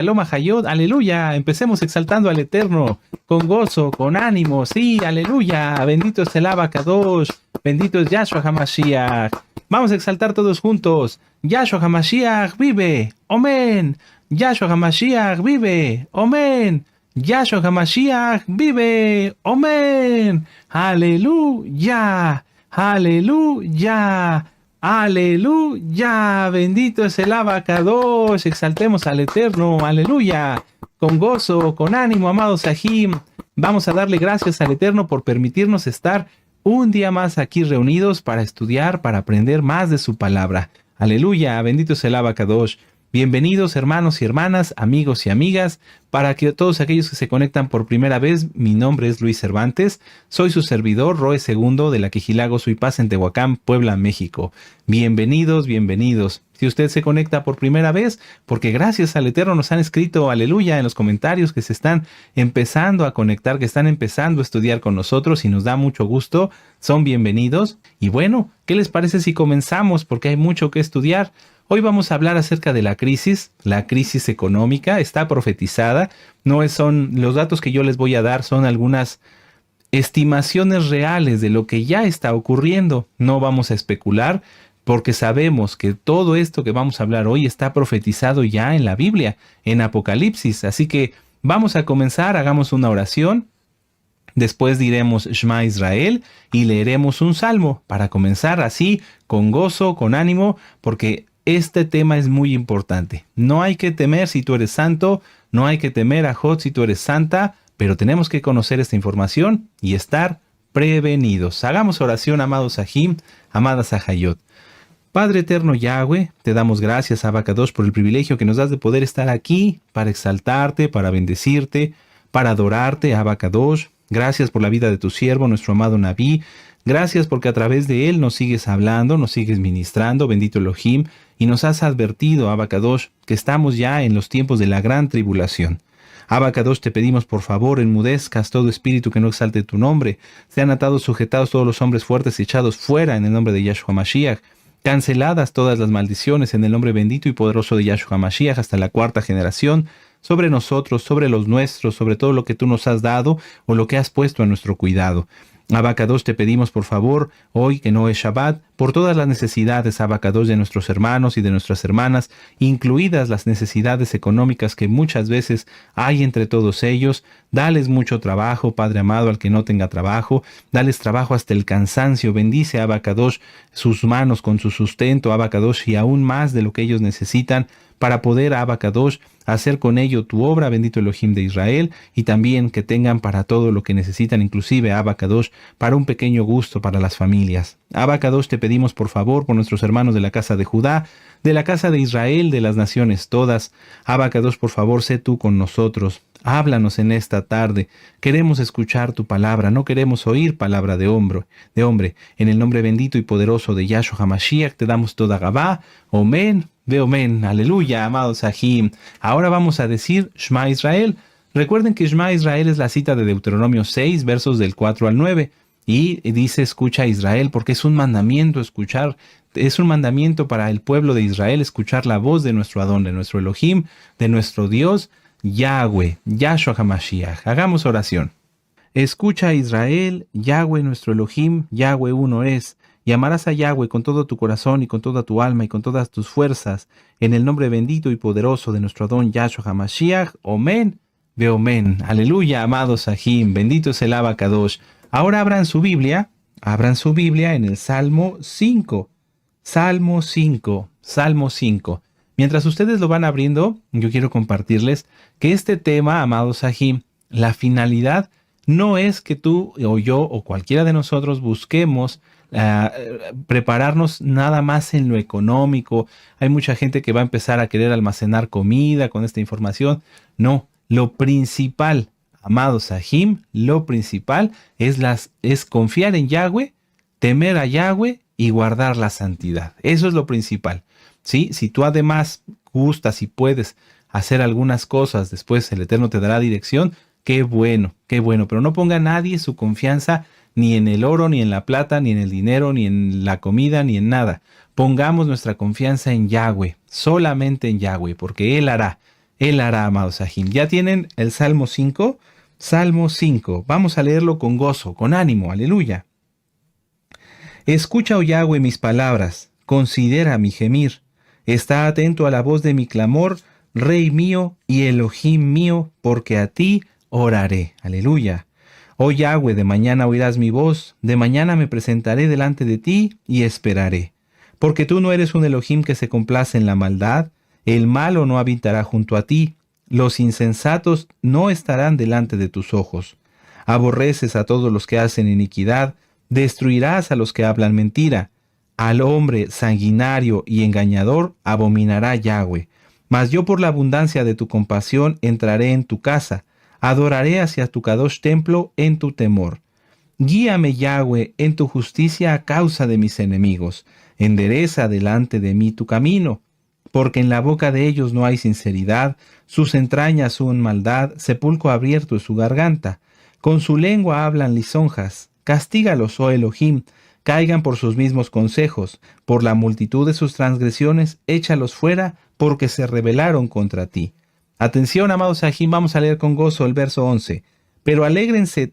Shalom Hayot, aleluya, empecemos exaltando al Eterno, con gozo, con ánimo, sí, aleluya, bendito es el Abacadosh, bendito es Yahshua HaMashiach. Vamos a exaltar todos juntos, Yahshua HaMashiach vive, amén, Yahshua HaMashiach vive, amén, Yahshua HaMashiach vive, amén, aleluya, aleluya. Aleluya, bendito es el Abacadosh, exaltemos al Eterno, aleluya, con gozo, con ánimo, amados Sahim, vamos a darle gracias al Eterno por permitirnos estar un día más aquí reunidos para estudiar, para aprender más de su palabra. Aleluya, bendito es el Abacadosh. Bienvenidos hermanos y hermanas, amigos y amigas, para que todos aquellos que se conectan por primera vez, mi nombre es Luis Cervantes, soy su servidor, Roe Segundo, de la Quejilago Suipaz en Tehuacán, Puebla, México. Bienvenidos, bienvenidos. Si usted se conecta por primera vez, porque gracias al Eterno nos han escrito aleluya en los comentarios que se están empezando a conectar, que están empezando a estudiar con nosotros y nos da mucho gusto, son bienvenidos. Y bueno, ¿qué les parece si comenzamos? Porque hay mucho que estudiar. Hoy vamos a hablar acerca de la crisis económica, está profetizada. Son los datos que yo les voy a dar son algunas estimaciones reales de lo que ya está ocurriendo. No vamos a especular porque sabemos que todo esto que vamos a hablar hoy está profetizado ya en la Biblia, en Apocalipsis. Así que vamos a comenzar, hagamos una oración. Después diremos Shema Israel y leeremos un salmo para comenzar así, con gozo, con ánimo, porque este tema es muy importante. No hay que temer si tú eres santo, no hay que temer a Jod si tú eres santa, pero tenemos que conocer esta información y estar prevenidos. Hagamos oración, amados Sahim, amadas Sahayot. Padre eterno Yahweh, te damos gracias, Abacadosh, por el privilegio que nos das de poder estar aquí para exaltarte, para bendecirte, para adorarte, Abacadosh. Gracias por la vida de tu siervo, nuestro amado Nabí. Gracias porque a través de él nos sigues hablando, nos sigues ministrando, bendito Elohim, y nos has advertido, Abacadosh, que estamos ya en los tiempos de la gran tribulación. Abacadosh, te pedimos por favor, enmudezcas todo espíritu que no exalte tu nombre. Sean atados, sujetados todos los hombres fuertes y echados fuera en el nombre de Yahshua Mashiach. Canceladas todas las maldiciones en el nombre bendito y poderoso de Yahshua Mashiach hasta la cuarta generación, sobre nosotros, sobre los nuestros, sobre todo lo que tú nos has dado o lo que has puesto a nuestro cuidado. Abacadosh, te pedimos por favor, hoy que no es Shabbat, por todas las necesidades, Abacadosh, de nuestros hermanos y de nuestras hermanas, incluidas las necesidades económicas que muchas veces hay entre todos ellos. Dales mucho trabajo, Padre amado, al que no tenga trabajo. Dales trabajo hasta el cansancio. Bendice, Abacadosh, sus manos con su sustento, Abacadosh, y aún más de lo que ellos necesitan, para poder, Abacadosh, hacer con ello tu obra, bendito Elohim de Israel, y también que tengan para todo lo que necesitan, inclusive, Abacadosh, para un pequeño gusto para las familias. Abacadosh, te pedimos por favor por nuestros hermanos de la casa de Judá, de la casa de Israel, de las naciones todas. Abacadosh, por favor, sé tú con nosotros. Háblanos en esta tarde. Queremos escuchar tu palabra, no queremos oír palabra de hombre. En el nombre bendito y poderoso de Yahshua HaMashiach te damos toda Gabá. Amén. Ve amén. Aleluya, amados Sahim. Ahora vamos a decir Shema Israel. Recuerden que Shema Israel es la cita de Deuteronomio 6, versos del 4 al 9. Y dice escucha a Israel porque es un mandamiento escuchar. Es un mandamiento para el pueblo de Israel escuchar la voz de nuestro Adón, de nuestro Elohim, de nuestro Dios, Yahweh, Yahshua HaMashiach. Hagamos oración. Escucha a Israel, Yahweh nuestro Elohim, Yahweh uno es. Y amarás a Yahweh con todo tu corazón y con toda tu alma y con todas tus fuerzas, en el nombre bendito y poderoso de nuestro Adón Yahshua HaMashiach. Amén. Ve amén. Aleluya, amados Sahim. Bendito es el Abacadosh. Ahora abran su Biblia en el Salmo 5. Salmo 5. Salmo 5. Mientras ustedes lo van abriendo, yo quiero compartirles que este tema, amados Sahim, la finalidad no es que tú o yo o cualquiera de nosotros busquemos prepararnos nada más en lo económico. Hay mucha gente que va a empezar a querer almacenar comida con esta información. No, lo principal, amados Sahim, lo principal es confiar en Yahweh, temer a Yahweh y guardar la santidad. Eso es lo principal. ¿Sí? Si tú además gustas y puedes hacer algunas cosas, después el Eterno te dará dirección. Qué bueno, pero no ponga nadie su confianza ni en el oro, ni en la plata, ni en el dinero, ni en la comida, ni en nada. Pongamos nuestra confianza en Yahweh, solamente en Yahweh, porque Él hará. Él hará, amados Sahim. ¿Ya tienen el Salmo 5? Salmo 5. Vamos a leerlo con gozo, con ánimo. Aleluya. Escucha, oh Yahweh, mis palabras. Considera mi gemir. Está atento a la voz de mi clamor, Rey mío y Elohim mío, porque a ti oraré. Aleluya. Oh Yahweh, de mañana oirás mi voz, de mañana me presentaré delante de ti y esperaré. Porque tú no eres un Elohim que se complace en la maldad, el malo no habitará junto a ti, los insensatos no estarán delante de tus ojos. Aborreces a todos los que hacen iniquidad, destruirás a los que hablan mentira. Al hombre sanguinario y engañador abominará Yahweh. Mas yo por la abundancia de tu compasión entraré en tu casa, adoraré hacia tu Kadosh templo en tu temor. Guíame, Yahweh, en tu justicia a causa de mis enemigos. Endereza delante de mí tu camino. Porque en la boca de ellos no hay sinceridad, sus entrañas son maldad, sepulcro abierto es su garganta. Con su lengua hablan lisonjas. Castígalos, oh Elohim, caigan por sus mismos consejos. Por la multitud de sus transgresiones, échalos fuera, porque se rebelaron contra ti. Atención, amados Sahim, vamos a leer con gozo el verso 11. Pero alégrense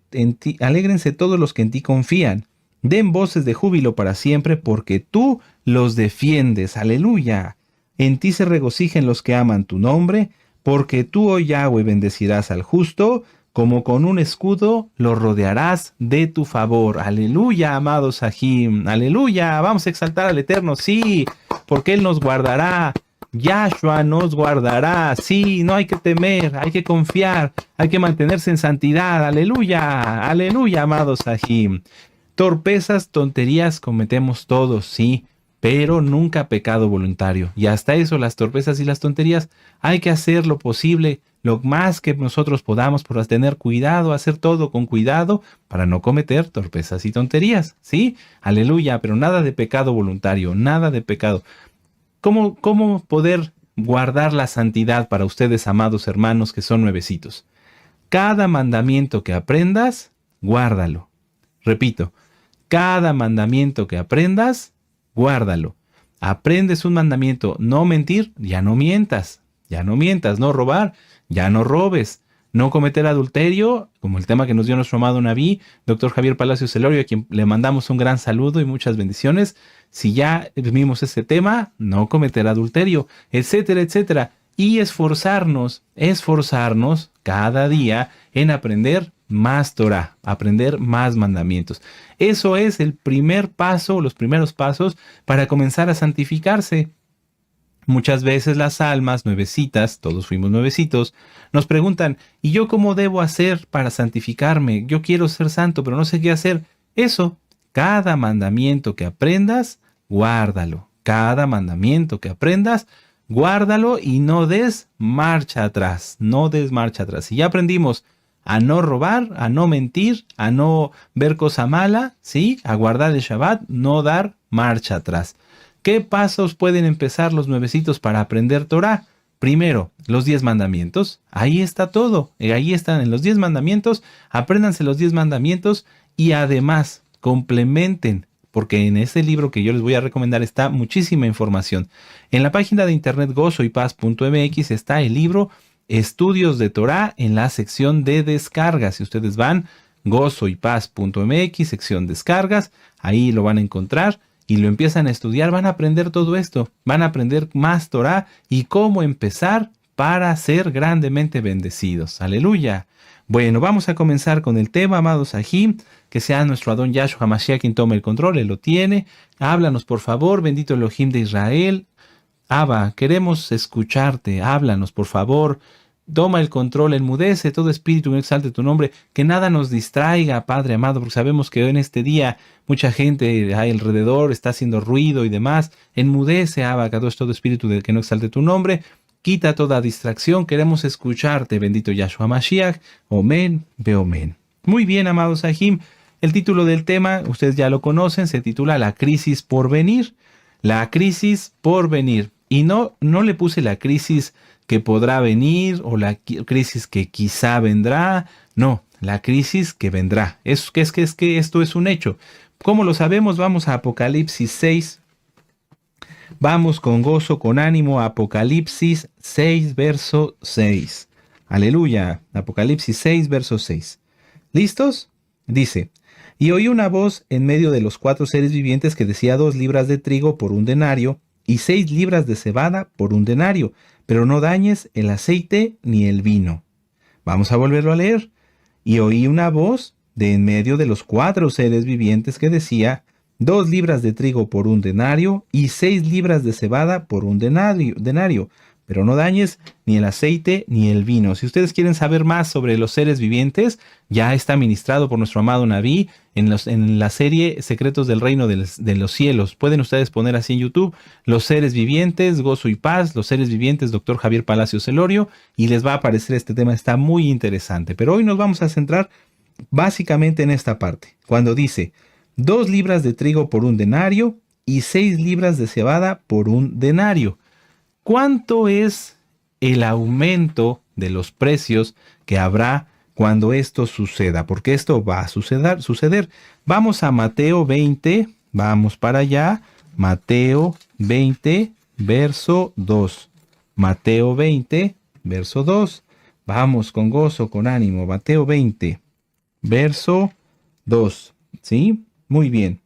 todos los que en ti confían. Den voces de júbilo para siempre, porque tú los defiendes. Aleluya. En ti se regocijen los que aman tu nombre, porque tú, oh Yahweh, bendecirás al justo, como con un escudo lo rodearás de tu favor. Aleluya, amados Sahim. Aleluya. Vamos a exaltar al Eterno, sí, porque Él nos guardará. Yahshua nos guardará. Sí, no hay que temer, hay que confiar, hay que mantenerse en santidad. Aleluya, aleluya, amados Sahim. Torpezas, tonterías cometemos todos, sí, pero nunca pecado voluntario. Y hasta eso, las torpezas y las tonterías, hay que hacer lo posible, lo más que nosotros podamos, por tener cuidado, hacer todo con cuidado para no cometer torpezas y tonterías, ¿sí? Aleluya, pero nada de pecado voluntario, nada de pecado. ¿Cómo poder guardar la santidad para ustedes, amados hermanos, que son nuevecitos? Cada mandamiento que aprendas, guárdalo. Repito, cada mandamiento que aprendas, guárdalo. Aprendes un mandamiento, no mentir, ya no mientas, no robar, ya no robes, no cometer adulterio, como el tema que nos dio nuestro amado Naví, doctor Javier Palacios Celorio, a quien le mandamos un gran saludo y muchas bendiciones. Si ya vimos ese tema, no cometer adulterio, etcétera, etcétera. Y esforzarnos cada día en aprender más Torah, aprender más mandamientos. Eso es el primer paso, los primeros pasos para comenzar a santificarse. Muchas veces las almas nuevecitas, todos fuimos nuevecitos, nos preguntan, ¿y yo cómo debo hacer para santificarme? Yo quiero ser santo, pero no sé qué hacer. Eso, cada mandamiento que aprendas, guárdalo. Cada mandamiento que aprendas, guárdalo y no des marcha atrás. No des marcha atrás. Si ya aprendimos a no robar, a no mentir, a no ver cosa mala, ¿sí? A guardar el Shabbat, no dar marcha atrás. ¿Qué pasos pueden empezar los nuevecitos para aprender Torah? Primero, los 10 mandamientos. Ahí está todo. Ahí están en los 10 mandamientos. Apréndanse los 10 mandamientos y además complementen, porque en ese libro que yo les voy a recomendar está muchísima información. En la página de internet gozoypaz.mx está el libro Estudios de Torah en la sección de descargas. Si ustedes van gozoypaz.mx, sección descargas, ahí lo van a encontrar. Y lo empiezan a estudiar, van a aprender todo esto, van a aprender más Torah y cómo empezar para ser grandemente bendecidos. ¡Aleluya! Bueno, vamos a comenzar con el tema, amados Sahim, que sea nuestro Adón Yahshua HaMashiach quien tome el control, Él lo tiene. Háblanos, por favor, bendito Elohim de Israel. Abba, queremos escucharte, háblanos, por favor. Toma el control, enmudece todo espíritu que no exalte tu nombre, que nada nos distraiga, Padre amado, porque sabemos que en este día mucha gente alrededor está haciendo ruido y demás. Enmudece, Abacados, todo espíritu que no exalte tu nombre. Quita toda distracción, queremos escucharte, bendito Yahshua Mashiach. Omen, beomen. Muy bien, amados Sahim, el título del tema, ustedes ya lo conocen, se titula La crisis por venir. La crisis por venir. Y no le puse la crisis que podrá venir o la crisis que quizá vendrá. No, la crisis que vendrá. Es que esto es un hecho. ¿Cómo lo sabemos? Vamos a Apocalipsis 6. Vamos con gozo, con ánimo, Apocalipsis 6, verso 6. Aleluya. Apocalipsis 6, verso 6. ¿Listos? Dice, y oí una voz en medio de los 4 seres vivientes que decía 2 libras de trigo por un denario y 6 libras de cebada por un denario, pero no dañes el aceite ni el vino. Vamos a volverlo a leer. Y oí una voz de en medio de los 4 seres vivientes que decía 2 libras de trigo por un denario y 6 libras de cebada por un denario, pero no dañes ni el aceite ni el vino. Si ustedes quieren saber más sobre los seres vivientes, ya está ministrado por nuestro amado Naví en la serie Secretos del Reino de los Cielos. Pueden ustedes poner así en YouTube, los seres vivientes, gozo y paz, los seres vivientes, Dr. Javier Palacios Elorio, y les va a aparecer este tema, está muy interesante. Pero hoy nos vamos a centrar básicamente en esta parte, cuando dice 2 libras de trigo por un denario y 6 libras de cebada por un denario. ¿Cuánto es el aumento de los precios que habrá cuando esto suceda? Porque esto va a suceder. Vamos a Mateo 20, vamos para allá. Mateo 20, verso 2. Mateo 20, verso 2. Vamos con gozo, con ánimo. Mateo 20, verso 2. ¿Sí? Muy bien.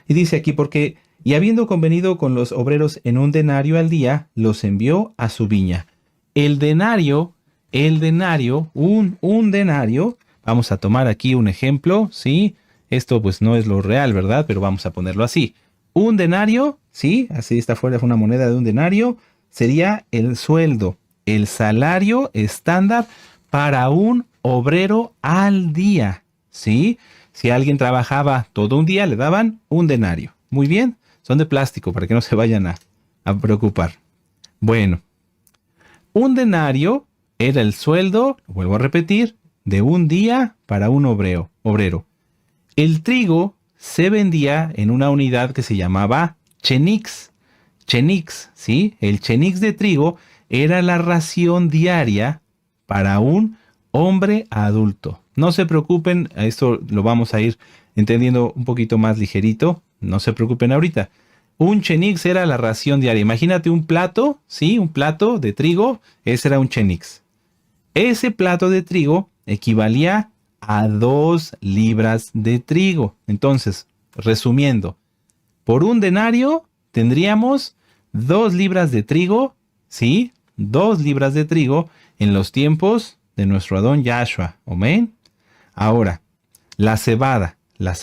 Y dice aquí, porque... Y habiendo convenido con los obreros en un denario al día, los envió a su viña. El denario, un denario, vamos a tomar aquí un ejemplo, ¿sí? Esto pues no es lo real, ¿verdad? Pero vamos a ponerlo así. Un denario, ¿sí? Así está fuera una moneda de un denario, sería el sueldo, el salario estándar para un obrero al día, ¿sí? Si alguien trabajaba todo un día, le daban un denario. Muy bien. Son de plástico para que no se vayan a preocupar. Bueno, un denario era el sueldo, vuelvo a repetir, de un día para un obrero. El trigo se vendía en una unidad que se llamaba chenix. Chenix, ¿sí? El chenix de trigo era la ración diaria para un hombre adulto. No se preocupen, esto lo vamos a ir entendiendo un poquito más ligerito. No se preocupen ahorita. Un chenix era la ración diaria. Imagínate un plato, ¿sí? Un plato de trigo. Ese era un chenix. Ese plato de trigo equivalía a 2 libras de trigo. Entonces, resumiendo, por un denario tendríamos 2 libras de trigo, ¿sí? 2 libras de trigo en los tiempos de nuestro Adón Yahshua. Amén. Ahora, la cebada. La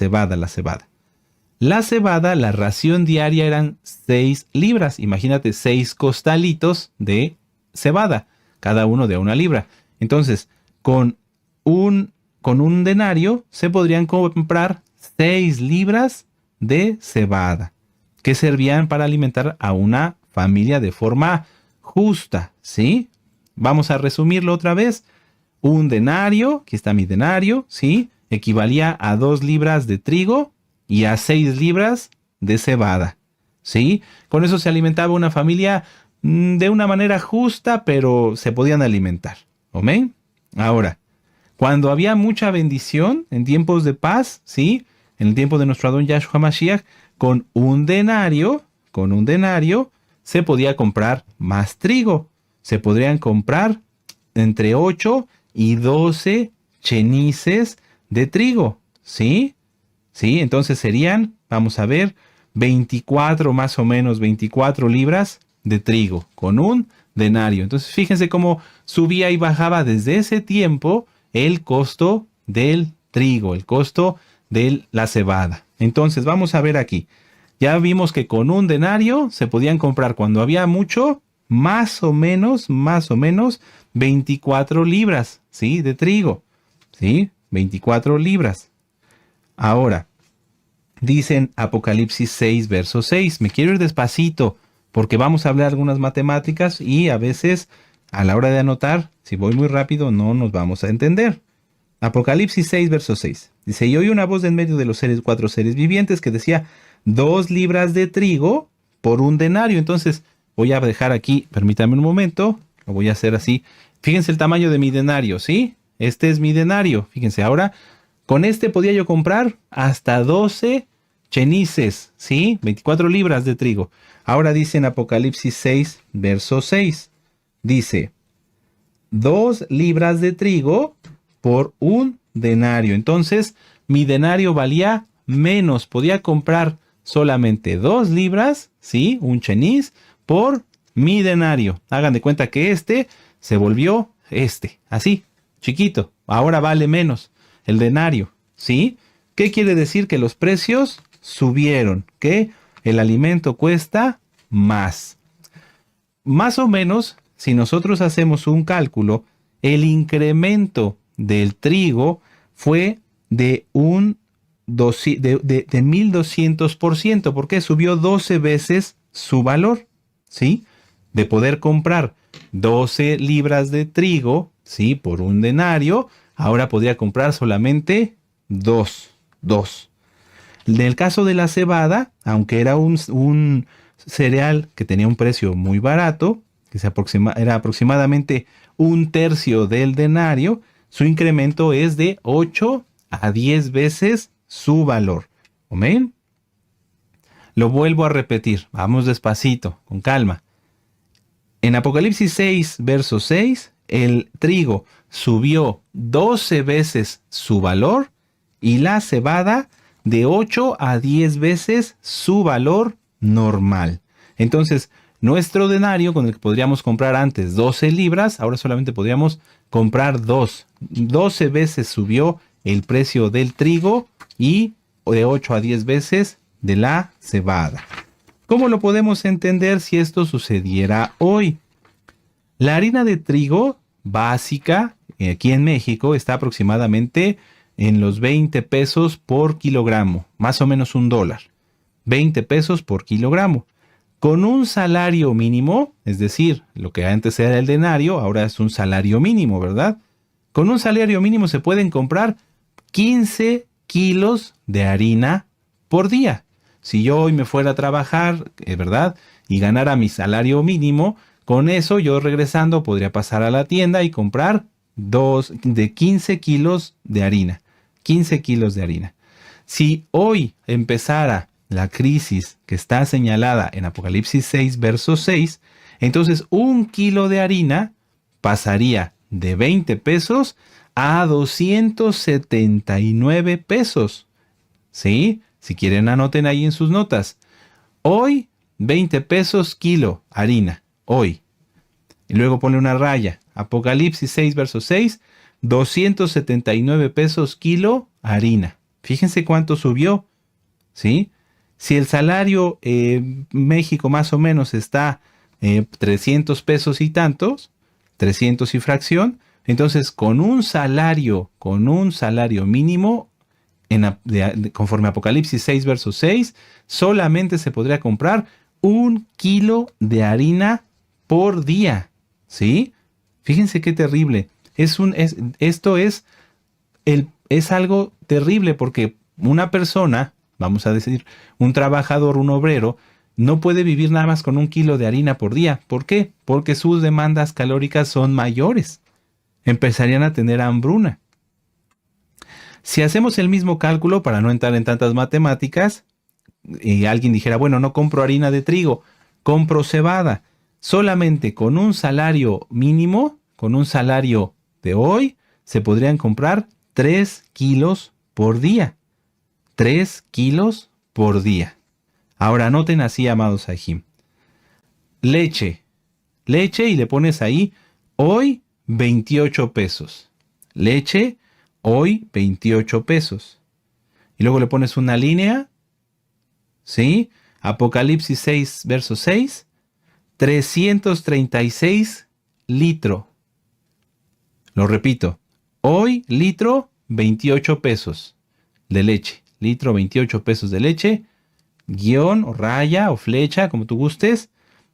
cebada, la ración diaria eran 6 libras. Imagínate 6 costalitos de cebada, cada uno de 1 libra. Entonces, con un denario se podrían comprar 6 libras de cebada, que servían para alimentar a una familia de forma justa, ¿sí? Vamos a resumirlo otra vez. Un denario, aquí está mi denario, ¿sí? Equivalía a 2 libras de trigo y a 6 libras de cebada, ¿sí? Con eso se alimentaba una familia de una manera justa, pero se podían alimentar. ¿Amén? Ahora, cuando había mucha bendición en tiempos de paz, ¿sí? En el tiempo de nuestro Adón Yahshua Mashiach, con un denario se podía comprar más trigo. Se podrían comprar entre 8 y 12 chenices de trigo, ¿sí? Sí, entonces serían, vamos a ver, 24 más o menos, 24 libras de trigo con un denario. Entonces fíjense cómo subía y bajaba desde ese tiempo el costo del trigo, el costo de la cebada. Entonces vamos a ver aquí. Ya vimos que con un denario se podían comprar cuando había mucho, más o menos 24 libras, ¿sí? De trigo, ¿sí? 24 libras. Ahora, dicen Apocalipsis 6, verso 6. Me quiero ir despacito porque vamos a hablar algunas matemáticas y a veces a la hora de anotar, si voy muy rápido, no nos vamos a entender. Apocalipsis 6, verso 6. Dice, y oí una voz en medio de los 4 seres vivientes que decía 2 libras de trigo por un denario. Entonces, voy a dejar aquí, permítame un momento, lo voy a hacer así. Fíjense el tamaño de mi denario, ¿sí? Este es mi denario. Fíjense, ahora con este podía yo comprar hasta 12 chenices, ¿sí? 24 libras de trigo. Ahora dice en Apocalipsis 6, verso 6. Dice, 2 libras de trigo por un denario. Entonces, mi denario valía menos. Podía comprar solamente 2 libras, ¿sí? Un cheniz por mi denario. Hagan de cuenta que este se volvió así, chiquito. Ahora vale menos el denario, ¿sí? ¿Qué quiere decir? Que los precios subieron, que el alimento cuesta más. Más o menos, si nosotros hacemos un cálculo, el incremento del trigo fue de 1200%, porque subió 12 veces su valor, ¿sí? De poder comprar 12 libras de trigo, ¿sí? Por un denario, ahora podría comprar solamente 2. En el caso de la cebada, aunque era un cereal que tenía un precio muy barato, que era aproximadamente 1/3 del denario, su incremento es de 8 a 10 veces su valor. ¿Amén? Lo vuelvo a repetir, vamos despacito, con calma. En Apocalipsis 6, verso 6, el trigo subió 12 veces su valor y la cebada de 8 a 10 veces su valor normal. Entonces, nuestro denario con el que podríamos comprar antes 12 libras, ahora solamente podríamos comprar 2. 12 veces subió el precio del trigo y de 8 a 10 veces de la cebada. ¿Cómo lo podemos entender si esto sucediera hoy? La harina de trigo básica aquí en México está aproximadamente en los 20 pesos por kilogramo, más o menos $1. 20 pesos por kilogramo. Con un salario mínimo, es decir, lo que antes era el denario, ahora es un salario mínimo, ¿verdad? Con un salario mínimo se pueden comprar 15 kilos de harina por día. Si yo hoy me fuera a trabajar, ¿verdad? Y ganara mi salario mínimo, con eso yo regresando podría pasar a la tienda y comprar 15 kilos de harina. 15 kilos de harina. Si hoy empezara la crisis que está señalada en Apocalipsis 6, verso 6, entonces 1 kilo de harina pasaría de 20 pesos a 279 pesos. ¿Sí? Si quieren anoten ahí en sus notas. Hoy 20 pesos kilo harina. Hoy. Y luego pone una raya. Apocalipsis 6, verso 6. 279 pesos kilo harina. Fíjense cuánto subió. ¿Sí? Si el salario en México más o menos está 300 pesos y tantos, 300 y fracción, entonces con un salario mínimo, conforme a Apocalipsis 6, verso 6, solamente se podría comprar 1 kilo de harina por día. ¿Sí? Fíjense qué terrible. Esto es algo terrible porque una persona, vamos a decir, un trabajador, un obrero, no puede vivir nada más con 1 kilo de harina por día. ¿Por qué? Porque sus demandas calóricas son mayores. Empezarían a tener hambruna. Si hacemos el mismo cálculo, para no entrar en tantas matemáticas, y alguien dijera, bueno, no compro harina de trigo, compro cebada. Solamente con un salario mínimo, con un salario de hoy, se podrían comprar 3 kilos por día. 3 kilos por día. Ahora anoten así, amados Ajim. Leche y le pones ahí, hoy 28 pesos. Leche, hoy 28 pesos. Y luego le pones una línea, ¿sí? Apocalipsis 6, verso 6. 336 litros. Lo repito. Hoy, litro, 28 pesos de leche. Litro, 28 pesos de leche. Guión, o raya, o flecha, como tú gustes.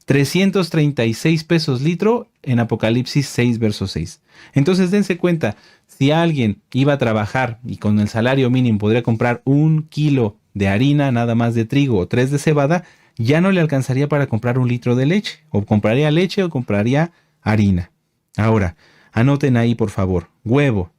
336 pesos litro en Apocalipsis 6, verso 6. Entonces dense cuenta, si alguien iba a trabajar y con el salario mínimo podría comprar 1 kilo de harina, nada más de trigo, o 3 de cebada, ya no le alcanzaría para comprar 1 litro de leche. O compraría leche o compraría harina. Ahora, anoten ahí por favor. Huevo.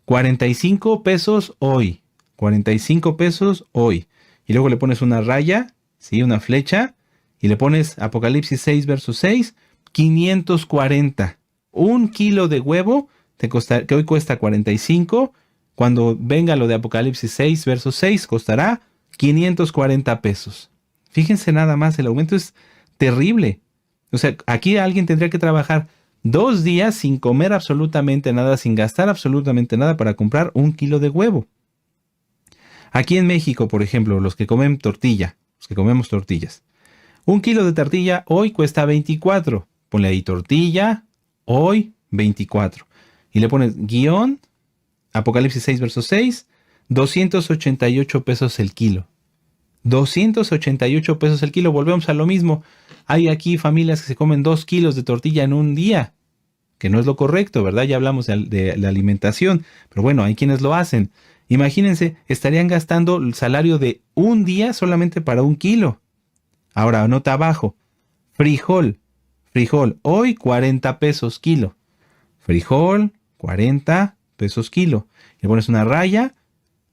45 pesos hoy. 45 pesos hoy. Y luego le pones una raya, ¿sí? Una flecha, y le pones Apocalipsis 6, verso 6, 540. Un kilo de huevo que hoy cuesta 45. Cuando venga lo de Apocalipsis 6, verso 6, costará 540 pesos. Fíjense nada más, el aumento es terrible. O sea, aquí alguien tendría que trabajar 2 días sin comer absolutamente nada, sin gastar absolutamente nada para comprar un kilo de huevo. Aquí en México, por ejemplo, los que comen tortilla, los que comemos tortillas. Un kilo de tortilla hoy cuesta 24. Ponle ahí tortilla, hoy 24. Y le pones guión, Apocalipsis 6, verso 6, 288 pesos el kilo. 288 pesos el kilo, volvemos a lo mismo. Hay aquí familias que se comen 2 kilos de tortilla en un día, que no es lo correcto, ¿verdad? Ya hablamos de la alimentación, pero bueno, hay quienes lo hacen. Imagínense, estarían gastando el salario de un día solamente para un kilo. Ahora, nota abajo, frijol, hoy 40 pesos kilo. Frijol, 40 pesos kilo. Le pones una raya,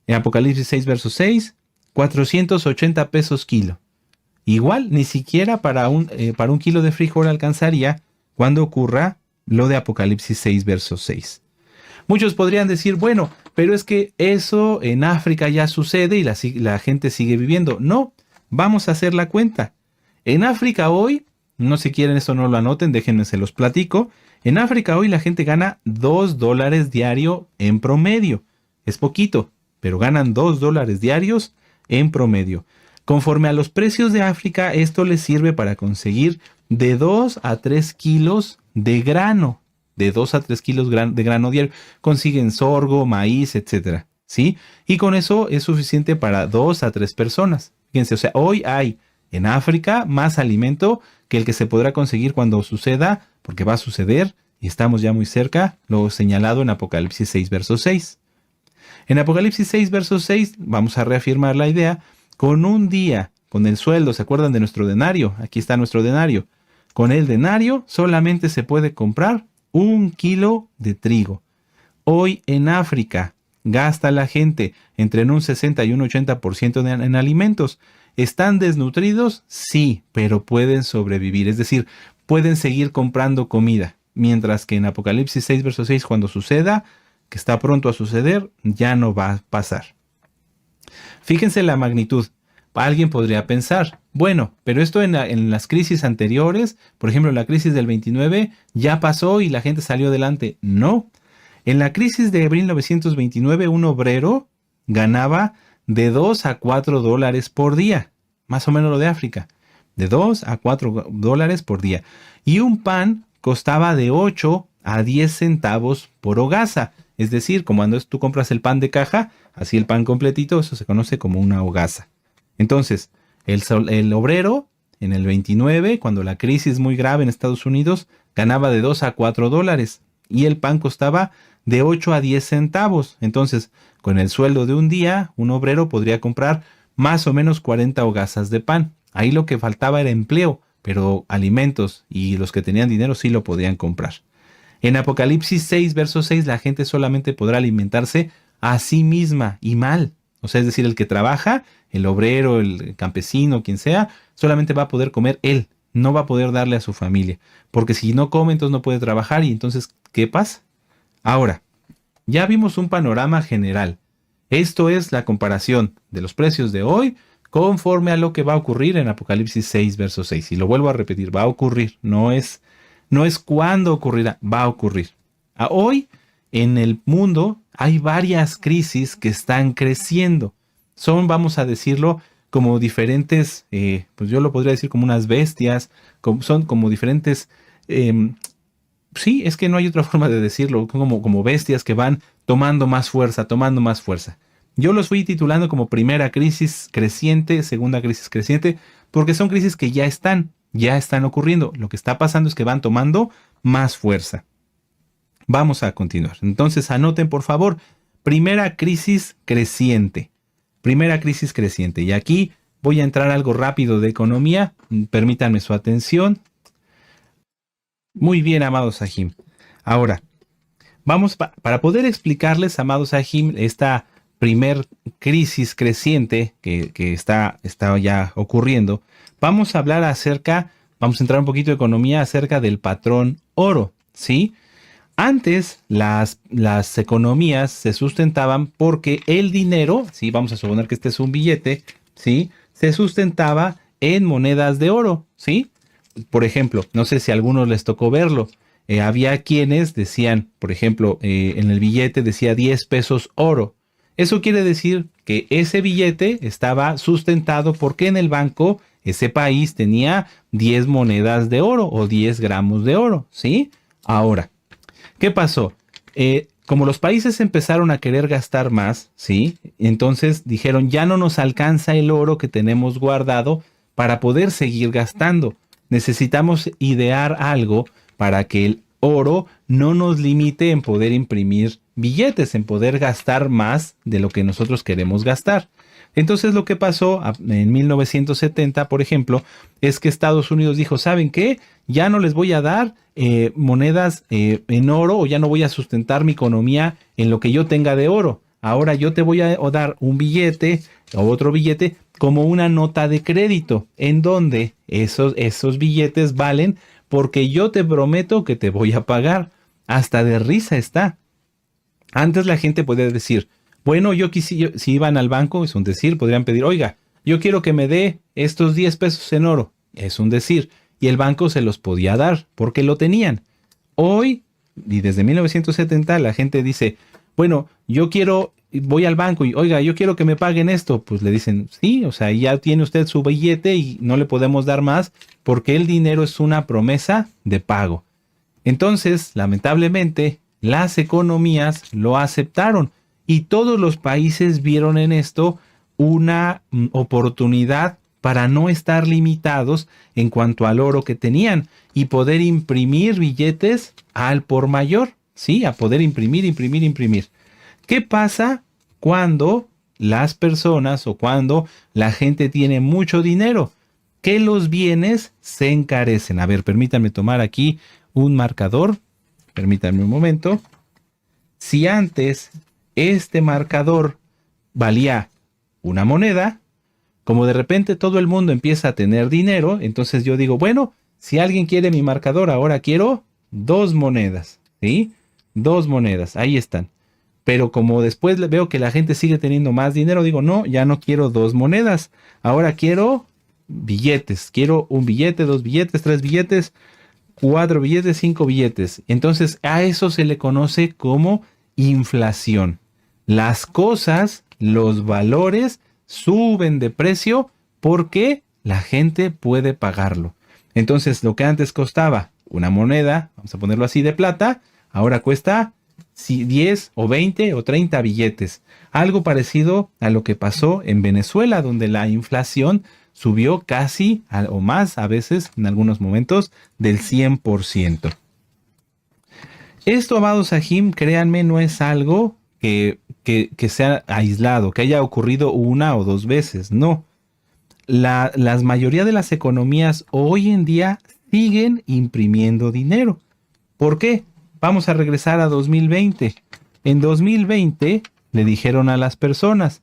en Apocalipsis 6, verso 6, 480 pesos kilo. Igual, ni siquiera para un kilo de frijol alcanzaría cuando ocurra lo de Apocalipsis 6, verso 6. Muchos podrían decir, bueno, pero es que eso en África ya sucede y la gente sigue viviendo. No, vamos a hacer la cuenta. En África hoy, no si quieren eso no lo anoten, déjenme se los platico. En África hoy la gente gana $2 diario en promedio. Es poquito, pero ganan $2 diarios en promedio. Conforme a los precios de África, esto les sirve para conseguir de 2 a 3 kilos de grano. De 2 a 3 kilos de grano diario. Consiguen sorgo, maíz, etcétera, ¿sí? Y con eso es suficiente para 2 a 3 personas. Fíjense, o sea, hoy hay en África más alimento que el que se podrá conseguir cuando suceda, porque va a suceder, y estamos ya muy cerca, lo señalado en Apocalipsis 6, verso 6. En Apocalipsis 6, verso 6, vamos a reafirmar la idea, con un día, con el sueldo, ¿se acuerdan de nuestro denario? Aquí está nuestro denario. Con el denario solamente se puede comprar 1 kilo de trigo. Hoy en África gasta la gente entre un 60 y un 80% en alimentos. ¿Están desnutridos? Sí, pero pueden sobrevivir. Es decir, pueden seguir comprando comida. Mientras que en Apocalipsis 6, verso 6, cuando suceda, que está pronto a suceder, ya no va a pasar. Fíjense la magnitud. Alguien podría pensar, bueno, pero esto en las crisis anteriores, por ejemplo, la crisis del 29, ya pasó y la gente salió adelante. No. En la crisis de 1929, un obrero ganaba de 2 a 4 dólares por día. Más o menos lo de África. De 2 a 4 dólares por día. Y un pan costaba de 8 a 10 centavos por hogaza. Es decir, como cuando tú compras el pan de caja, así el pan completito, eso se conoce como una hogaza. Entonces, el obrero en el 29, cuando la crisis muy grave en Estados Unidos, ganaba de 2 a 4 dólares y el pan costaba de 8 a 10 centavos. Entonces, con el sueldo de un día, un obrero podría comprar más o menos 40 hogazas de pan. Ahí lo que faltaba era empleo, pero alimentos y los que tenían dinero sí lo podían comprar. En Apocalipsis 6, verso 6, la gente solamente podrá alimentarse a sí misma y mal. O sea, es decir, el que trabaja, el obrero, el campesino, quien sea, solamente va a poder comer él, no va a poder darle a su familia. Porque si no come, entonces no puede trabajar y entonces, ¿qué pasa? Ahora, ya vimos un panorama general. Esto es la comparación de los precios de hoy conforme a lo que va a ocurrir en Apocalipsis 6, verso 6. Y lo vuelvo a repetir, va a ocurrir, no es cuándo ocurrirá, va a ocurrir. Hoy en el mundo hay varias crisis que están creciendo. Son, vamos a decirlo, como diferentes, pues yo lo podría decir como unas bestias, son como diferentes, sí, es que no hay otra forma de decirlo, como bestias que van tomando más fuerza, tomando más fuerza. Yo los fui titulando como primera crisis creciente, segunda crisis creciente, porque son crisis que ya están ocurriendo. Lo que está pasando es que van tomando más fuerza. Vamos a continuar. Entonces anoten por favor, primera crisis creciente. Primera crisis creciente. Y aquí voy a entrar algo rápido de economía. Permítanme su atención. Muy bien, amados Sahim. Ahora, vamos para poder explicarles, amados Sahim, esta primer crisis creciente que está ya ocurriendo, vamos a hablar vamos a entrar un poquito de economía acerca del patrón oro, ¿sí? Antes las economías se sustentaban porque el dinero, ¿sí? Vamos a suponer que este es un billete, ¿sí? Se sustentaba en monedas de oro, ¿sí? Por ejemplo, no sé si a algunos les tocó verlo. Había quienes decían, por ejemplo, en el billete decía 10 pesos oro. Eso quiere decir que ese billete estaba sustentado porque en el banco ese país tenía 10 monedas de oro o 10 gramos de oro, ¿sí? Ahora, ¿qué pasó? Como los países empezaron a querer gastar más, ¿sí? Entonces dijeron, ya no nos alcanza el oro que tenemos guardado para poder seguir gastando. Necesitamos idear algo para que el oro no nos limite en poder imprimir billetes, en poder gastar más de lo que nosotros queremos gastar. Entonces lo que pasó en 1970, por ejemplo, es que Estados Unidos dijo, ¿saben qué? Ya no les voy a dar monedas en oro, o ya no voy a sustentar mi economía en lo que yo tenga de oro. Ahora yo te voy a dar un billete o otro billete como una nota de crédito, en donde esos billetes valen porque yo te prometo que te voy a pagar. Hasta de risa está. Antes la gente podía decir, bueno, si iban al banco, es un decir, podrían pedir, oiga, yo quiero que me dé estos 10 pesos en oro, es un decir, y el banco se los podía dar porque lo tenían. Hoy, y desde 1970, la gente dice, bueno, voy al banco y, oiga, yo quiero que me paguen esto. Pues le dicen, sí, o sea, ya tiene usted su billete y no le podemos dar más porque el dinero es una promesa de pago. Entonces, lamentablemente, las economías lo aceptaron y todos los países vieron en esto una oportunidad para no estar limitados en cuanto al oro que tenían y poder imprimir billetes al por mayor, ¿sí? A poder imprimir. ¿Qué pasa cuando las personas o cuando la gente tiene mucho dinero? Que los bienes se encarecen. A ver, permítanme tomar aquí un marcador. Permítanme un momento. Si antes este marcador valía una moneda, como de repente todo el mundo empieza a tener dinero, entonces yo digo, bueno, si alguien quiere mi marcador, ahora quiero 2 monedas, ¿sí? 2 monedas, ahí están. Pero como después veo que la gente sigue teniendo más dinero, digo, no, ya no quiero 2 monedas, ahora quiero billetes, quiero un billete, 2 billetes, 3 billetes, 4 billetes, 5 billetes. Entonces a eso se le conoce como inflación. Las cosas, los valores suben de precio porque la gente puede pagarlo. Entonces lo que antes costaba una moneda, vamos a ponerlo así, de plata, ahora cuesta 10 o 20 o 30 billetes. Algo parecido a lo que pasó en Venezuela, donde la inflación subió casi o más, a veces en algunos momentos, del 100%. Esto, amados Sahim, créanme, no es algo que sea aislado, que haya ocurrido una o 2 veces, no. La mayoría de las economías hoy en día siguen imprimiendo dinero. ¿Por qué? Vamos a regresar a 2020. En 2020 le dijeron a las personas,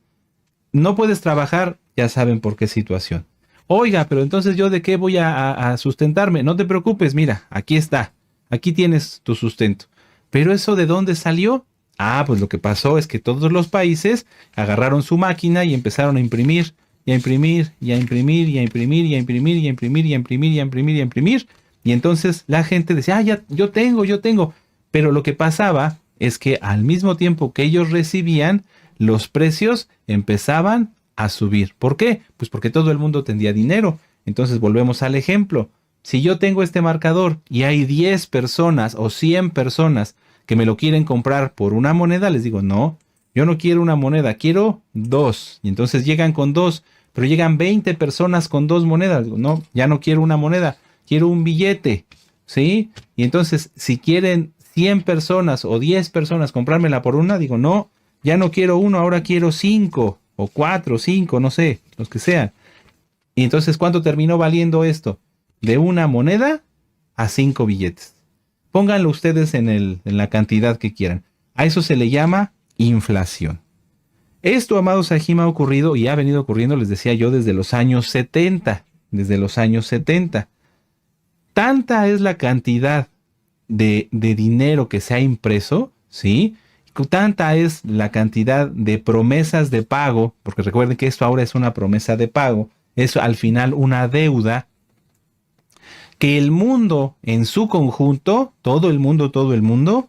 no puedes trabajar, ya saben por qué situación. Oiga, pero entonces yo de qué voy a sustentarme. No te preocupes, mira, aquí está. Aquí tienes tu sustento. ¿Pero eso de dónde salió? Pues lo que pasó es que todos los países agarraron su máquina y empezaron a imprimir, y a imprimir, y a imprimir, y a imprimir, y a imprimir, y a imprimir, y a imprimir, y a imprimir, y a imprimir. Y entonces la gente decía, ya, yo tengo. Pero lo que pasaba es que al mismo tiempo que ellos recibían, los precios empezaban a subir. ¿Por qué? Pues porque todo el mundo tenía dinero. Entonces volvemos al ejemplo. Si yo tengo este marcador y hay 10 personas o 100 personas que me lo quieren comprar por una moneda, les digo, no, yo no quiero una moneda, quiero 2. Y entonces llegan con 2, pero llegan 20 personas con 2 monedas. Digo, no, ya no quiero una moneda, quiero un billete, ¿sí? Y entonces si quieren 100 personas o 10 personas comprármela por una, digo, no, ya no quiero uno, ahora quiero 5 o 4, 5, no sé, los que sean. Y entonces, ¿cuánto terminó valiendo esto? De una moneda a 5 billetes. Pónganlo ustedes en la cantidad que quieran. A eso se le llama inflación. Esto, amados Sahim, ha ocurrido y ha venido ocurriendo, les decía yo, desde los años 70. Desde los años 70. Tanta es la cantidad de dinero que se ha impreso, ¿sí? Tanta es la cantidad de promesas de pago, porque recuerden que esto ahora es una promesa de pago, es al final una deuda, que el mundo en su conjunto, todo el mundo,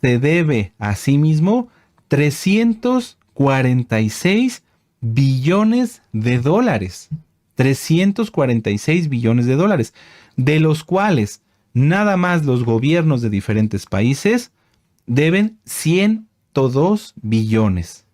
se debe a sí mismo 346 billones de dólares. 346 billones de dólares, de los cuales nada más los gobiernos de diferentes países deben 102 billones.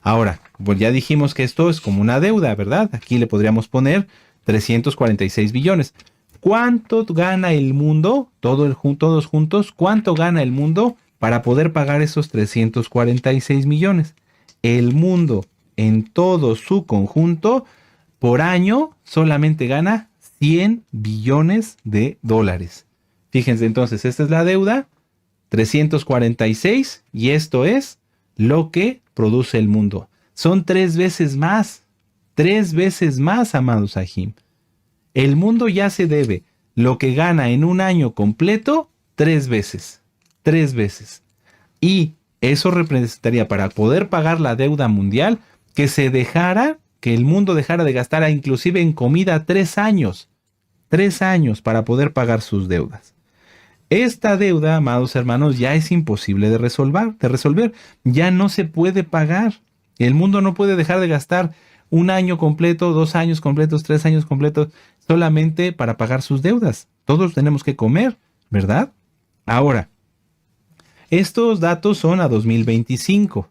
Ahora, pues ya dijimos que esto es como una deuda, ¿verdad? Aquí le podríamos poner 346 billones. ¿Cuánto gana el mundo, todos juntos, cuánto gana el mundo para poder pagar esos 346 millones? El mundo en todo su conjunto por año solamente gana 100 billones de dólares. Fíjense entonces, esta es la deuda, 346, y esto es lo que produce el mundo. Son 3 veces más, amados Sahim. El mundo ya se debe lo que gana en un año completo 3 veces. Y eso representaría, para poder pagar la deuda mundial, que el mundo dejara de gastar inclusive en comida 3 años. 3 años para poder pagar sus deudas. Esta deuda, amados hermanos, ya es imposible de resolver. Ya no se puede pagar. El mundo no puede dejar de gastar un año completo, 2 años completos, 3 años completos, solamente para pagar sus deudas. Todos tenemos que comer, ¿verdad? Ahora, estos datos son a 2025.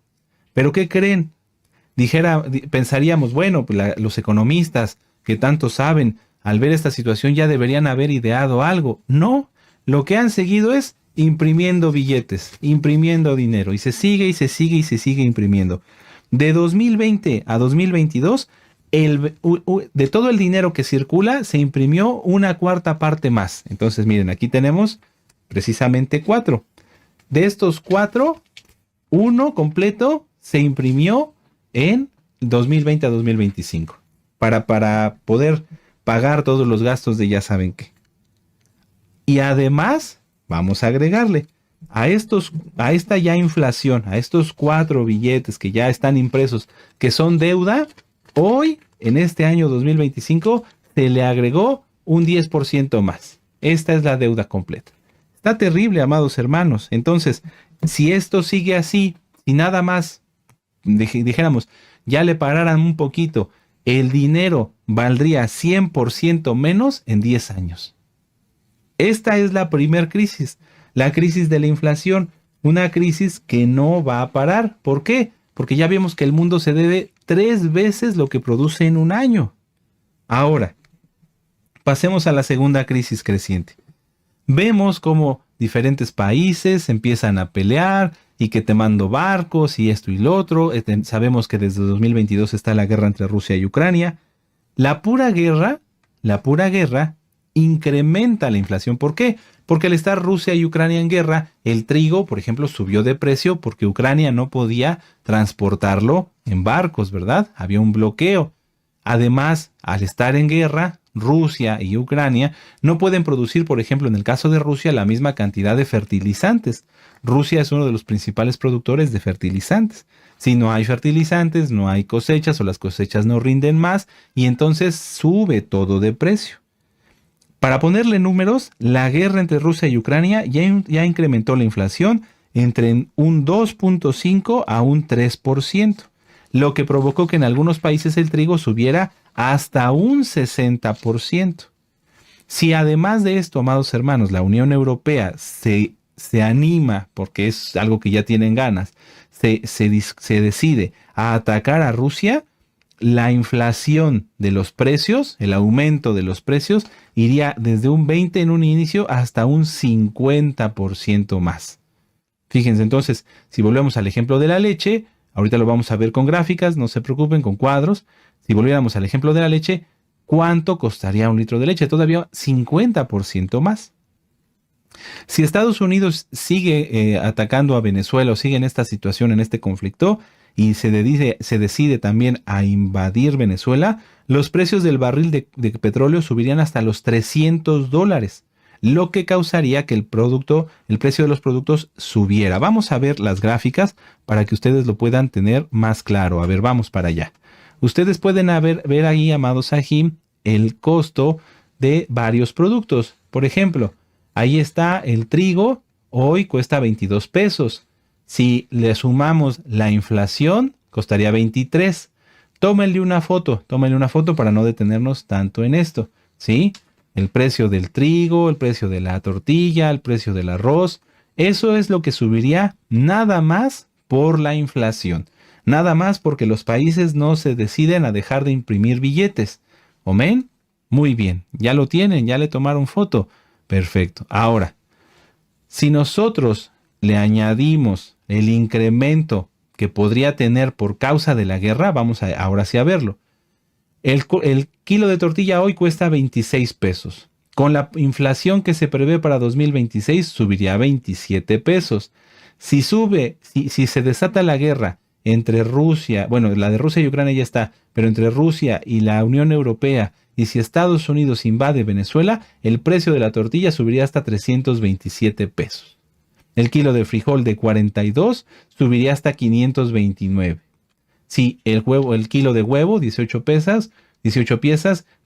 ¿Pero qué creen? Pensaríamos, bueno, pues los economistas que tanto saben, al ver esta situación ya deberían haber ideado algo. No, lo que han seguido es imprimiendo billetes, imprimiendo dinero, y se sigue imprimiendo. De 2020 a 2022, de todo el dinero que circula, se imprimió una cuarta parte más. Entonces, miren, aquí tenemos precisamente 4. De estos 4, 1 completo se imprimió en 2020 a 2025 para poder pagar todos los gastos de ya saben qué. Y además, vamos a agregarle a esta ya inflación, a estos 4 billetes que ya están impresos, que son deuda, hoy, en este año 2025, se le agregó un 10% más. Esta es la deuda completa. Está terrible, amados hermanos. Entonces, si esto sigue así, y nada más dijéramos, ya le pararan un poquito, el dinero valdría 100% menos en 10 años. Esta es la primer crisis, la crisis de la inflación, una crisis que no va a parar. ¿Por qué? Porque ya vimos que el mundo se debe 3 veces lo que produce en un año. Ahora, pasemos a la segunda crisis creciente. Vemos cómo diferentes países empiezan a pelear y que te mando barcos y esto y lo otro. Sabemos que desde 2022 está la guerra entre Rusia y Ucrania. La pura guerra incrementa la inflación. ¿Por qué? Porque al estar Rusia y Ucrania en guerra, el trigo, por ejemplo, subió de precio porque Ucrania no podía transportarlo en barcos, ¿verdad? Había un bloqueo. Además, al estar en guerra, Rusia y Ucrania no pueden producir, por ejemplo, en el caso de Rusia, la misma cantidad de fertilizantes. Rusia es uno de los principales productores de fertilizantes. Si no hay fertilizantes, no hay cosechas o las cosechas no rinden más y entonces sube todo de precio. Para ponerle números, la guerra entre Rusia y Ucrania ya incrementó la inflación entre un 2.5 a un 3%, lo que provocó que en algunos países el trigo subiera hasta un 60%. Si además de esto, amados hermanos, la Unión Europea se anima, porque es algo que ya tienen ganas, se decide a atacar a Rusia, la inflación de los precios, el aumento de los precios, iría desde un 20% en un inicio hasta un 50% más. Fíjense entonces, si volvemos al ejemplo de la leche, ahorita lo vamos a ver con gráficas, no se preocupen, con cuadros. Si volviéramos al ejemplo de la leche, ¿cuánto costaría un litro de leche? Todavía 50% más. Si Estados Unidos sigue atacando a Venezuela o sigue en esta situación, en este conflicto, y se decide también a invadir Venezuela, los precios del barril de petróleo subirían hasta los $300, lo que causaría que el precio de los productos subiera. Vamos a ver las gráficas para que ustedes lo puedan tener más claro. A ver, vamos para allá. Ustedes pueden ver ahí, amados Sahim, el costo de varios productos. Por ejemplo, ahí está el trigo, hoy cuesta 22 pesos. Si le sumamos la inflación, costaría 23. Tómenle una foto para no detenernos tanto en esto, ¿sí? El precio del trigo, el precio de la tortilla, el precio del arroz, eso es lo que subiría nada más por la inflación. Nada más porque los países no se deciden a dejar de imprimir billetes. ¿Omen? Muy bien, ya lo tienen, ya le tomaron foto. Perfecto. Ahora, si nosotros le añadimos el incremento que podría tener por causa de la guerra, vamos ahora sí a verlo. El kilo de tortilla hoy cuesta 26 pesos. Con la inflación que se prevé para 2026, subiría a 27 pesos. Si se desata la guerra entre Rusia, bueno, la de Rusia y Ucrania ya está, pero entre Rusia y la Unión Europea, y si Estados Unidos invade Venezuela, el precio de la tortilla subiría hasta 327 pesos. El kilo de frijol de 42 subiría hasta 529. Si el kilo de huevo, 18 piezas,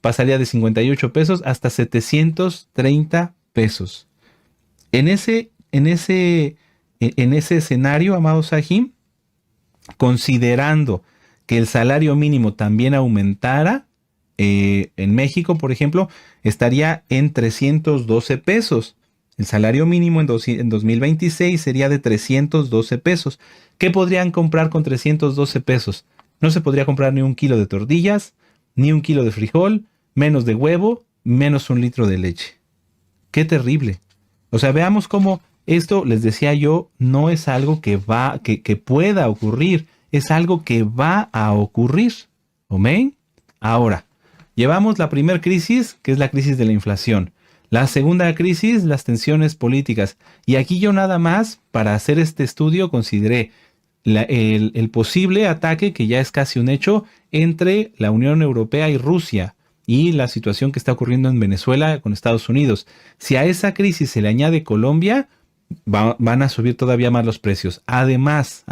pasaría de 58 pesos hasta 730 pesos. En ese escenario, amado Sahim, considerando que el salario mínimo también aumentara, en México, por ejemplo, estaría en 312 pesos. El salario mínimo en 2026 sería de 312 pesos. ¿Qué podrían comprar con 312 pesos? No se podría comprar ni un kilo de tortillas, ni un kilo de frijol, menos de huevo, menos un litro de leche. ¡Qué terrible! O sea, veamos cómo esto, les decía yo, no es algo que pueda ocurrir, es algo que va a ocurrir. ¿Amén? Ahora, llevamos la primera crisis, que es la crisis de la inflación. La segunda crisis, las tensiones políticas. Y aquí yo nada más, para hacer este estudio, consideré el posible ataque, que ya es casi un hecho, entre la Unión Europea y Rusia, y la situación que está ocurriendo en Venezuela con Estados Unidos. Si a esa crisis se le añade Colombia, van a subir todavía más los precios. Además,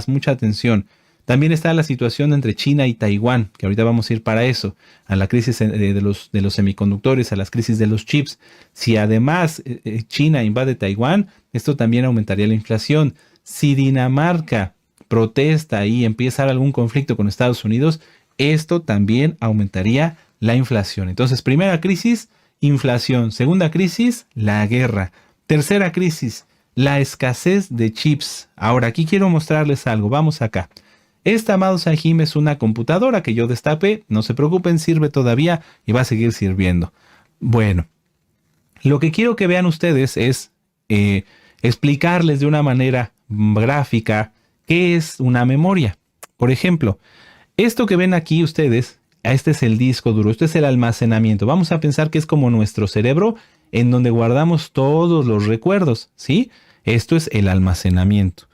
mucha atención. También está la situación entre China y Taiwán, que ahorita vamos a ir para eso, a la crisis de los semiconductores, a las crisis de los chips. Si además China invade Taiwán, esto también aumentaría la inflación. Si Dinamarca protesta y empieza algún conflicto con Estados Unidos, esto también aumentaría la inflación. Entonces, primera crisis, inflación. Segunda crisis, la guerra. Tercera crisis, la escasez de chips. Ahora, aquí quiero mostrarles algo. Vamos acá. Esta, amado Sahim, es una computadora que yo destapé. No se preocupen, sirve todavía y va a seguir sirviendo. Bueno, lo que quiero que vean ustedes es explicarles de una manera gráfica qué es una memoria. Por ejemplo, esto que ven aquí ustedes, este es el disco duro, este es el almacenamiento. Vamos a pensar que es como nuestro cerebro en donde guardamos todos los recuerdos, ¿sí? Esto es el almacenamiento.